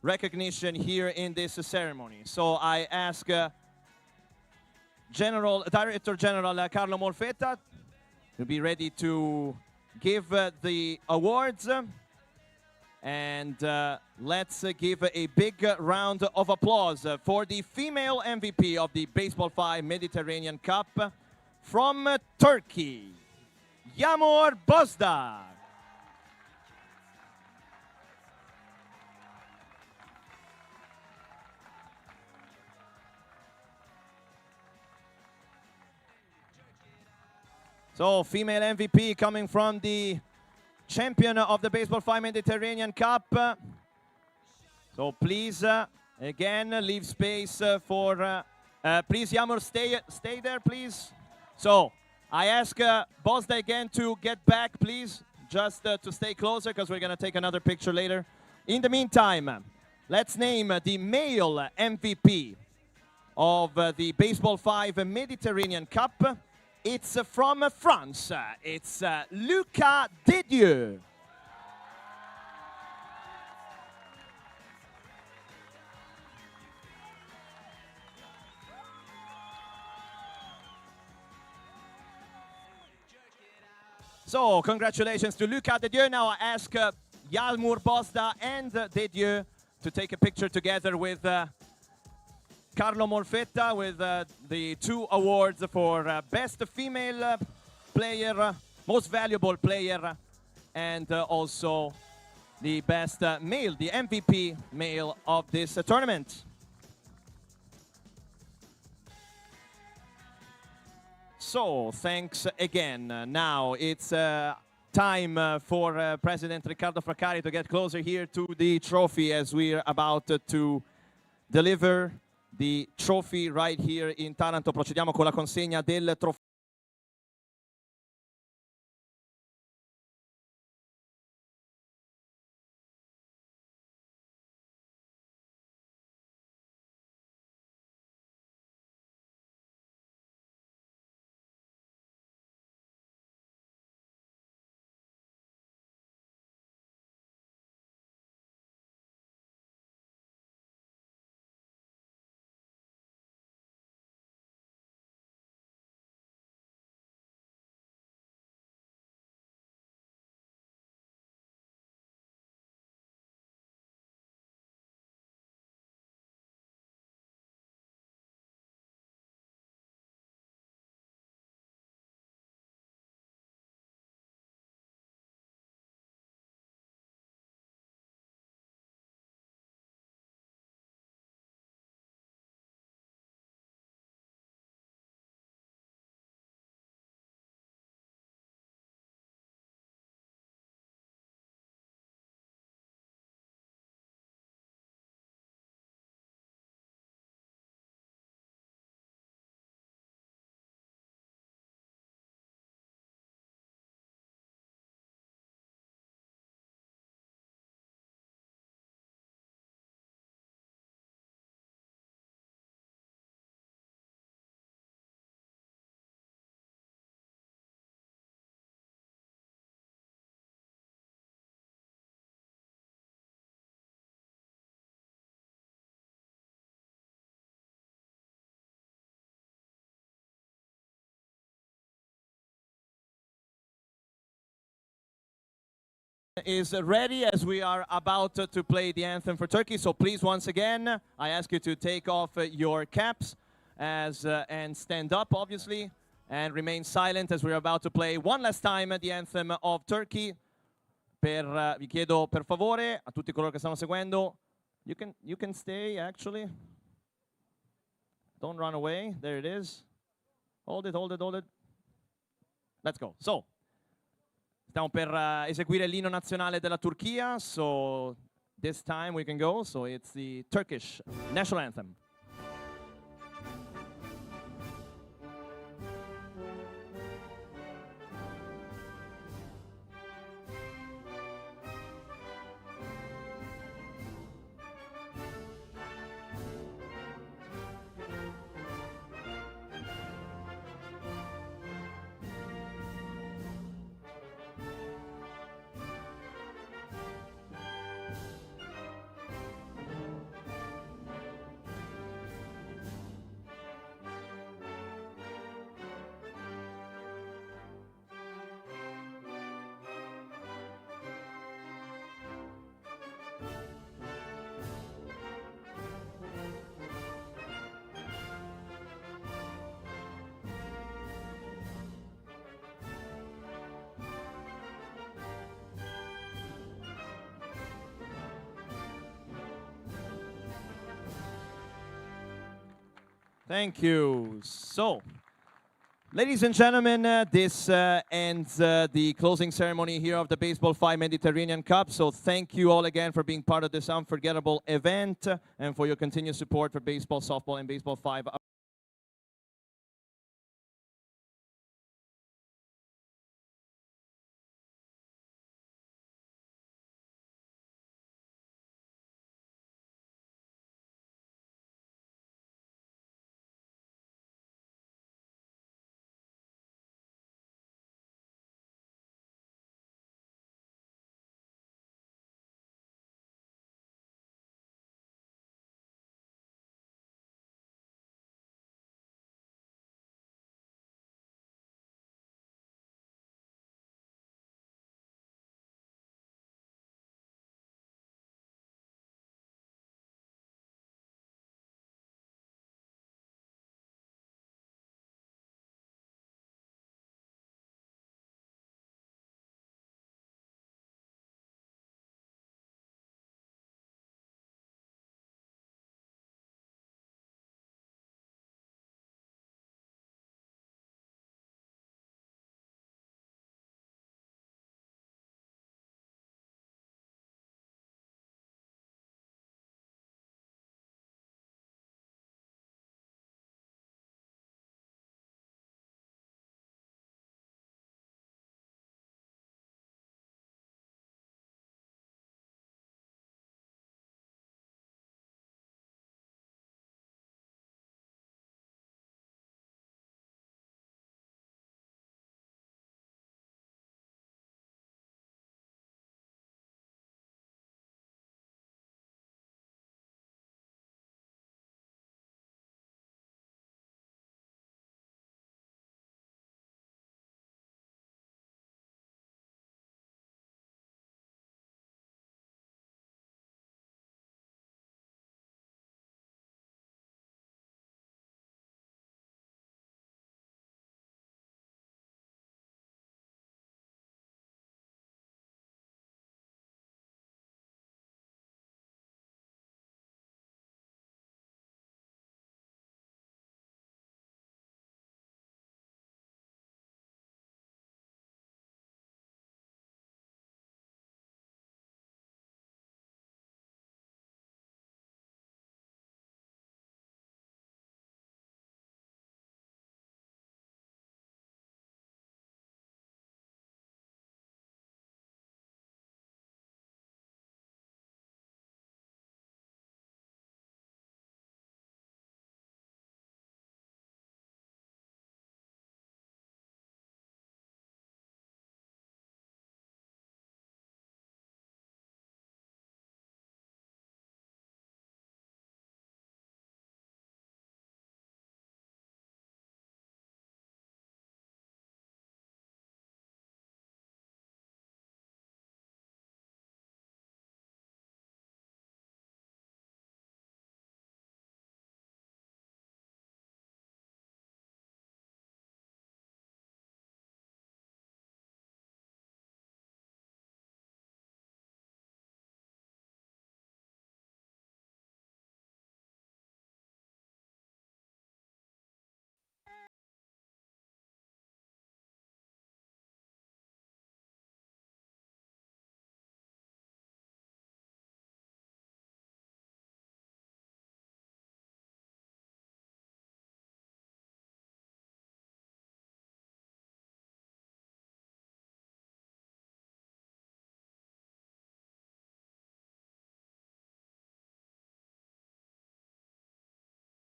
recognition here in this ceremony. So I ask Director General Carlo Molfetta to be ready to give the awards. And let's give a big round of applause for the female MVP of the Baseball5 Mediterranean Cup from Turkey, Yağmur Bozda. So, female MVP coming from the champion of the Baseball5 Mediterranean Cup. So please, again, leave space for, please, Yağmur, stay there, please. So I ask Bozda again to get back, please, just to stay closer, because we're going to take another picture later. In the meantime, let's name the male MVP of the Baseball5 Mediterranean Cup. It's from France. It's Lucas Dedieu. So, congratulations to Lucas Dedieu. Now I ask Yağmur Bozda and Dedieu to take a picture together with Carlo Molfetta with the two awards for Best Female Player, Most Valuable Player, and also the Best Male, the MVP male of this tournament. So, thanks again. Now it's time for President Riccardo Fraccari to get closer here to the trophy as we're about to deliver the trophy right here in Taranto. Procediamo con la consegna del trofeo. Is ready as we are about to play the anthem for Turkey. So please, once again, I ask you to take off your caps and stand up, obviously, and remain silent as we're about to play one last time the anthem of Turkey. Vi chiedo per favore a tutti coloro che stanno seguendo, you can stay actually. Don't run away. There it is. Hold it, hold it, hold it. Let's go. So, stiamo per eseguire l'inno nazionale della Turchia, so this time we can go. So it's the Turkish national anthem. Thank you. So, ladies and gentlemen, this ends the closing ceremony here of the Baseball 5 Mediterranean Cup. So thank you all again for being part of this unforgettable event and for your continued support for baseball, softball, and Baseball 5.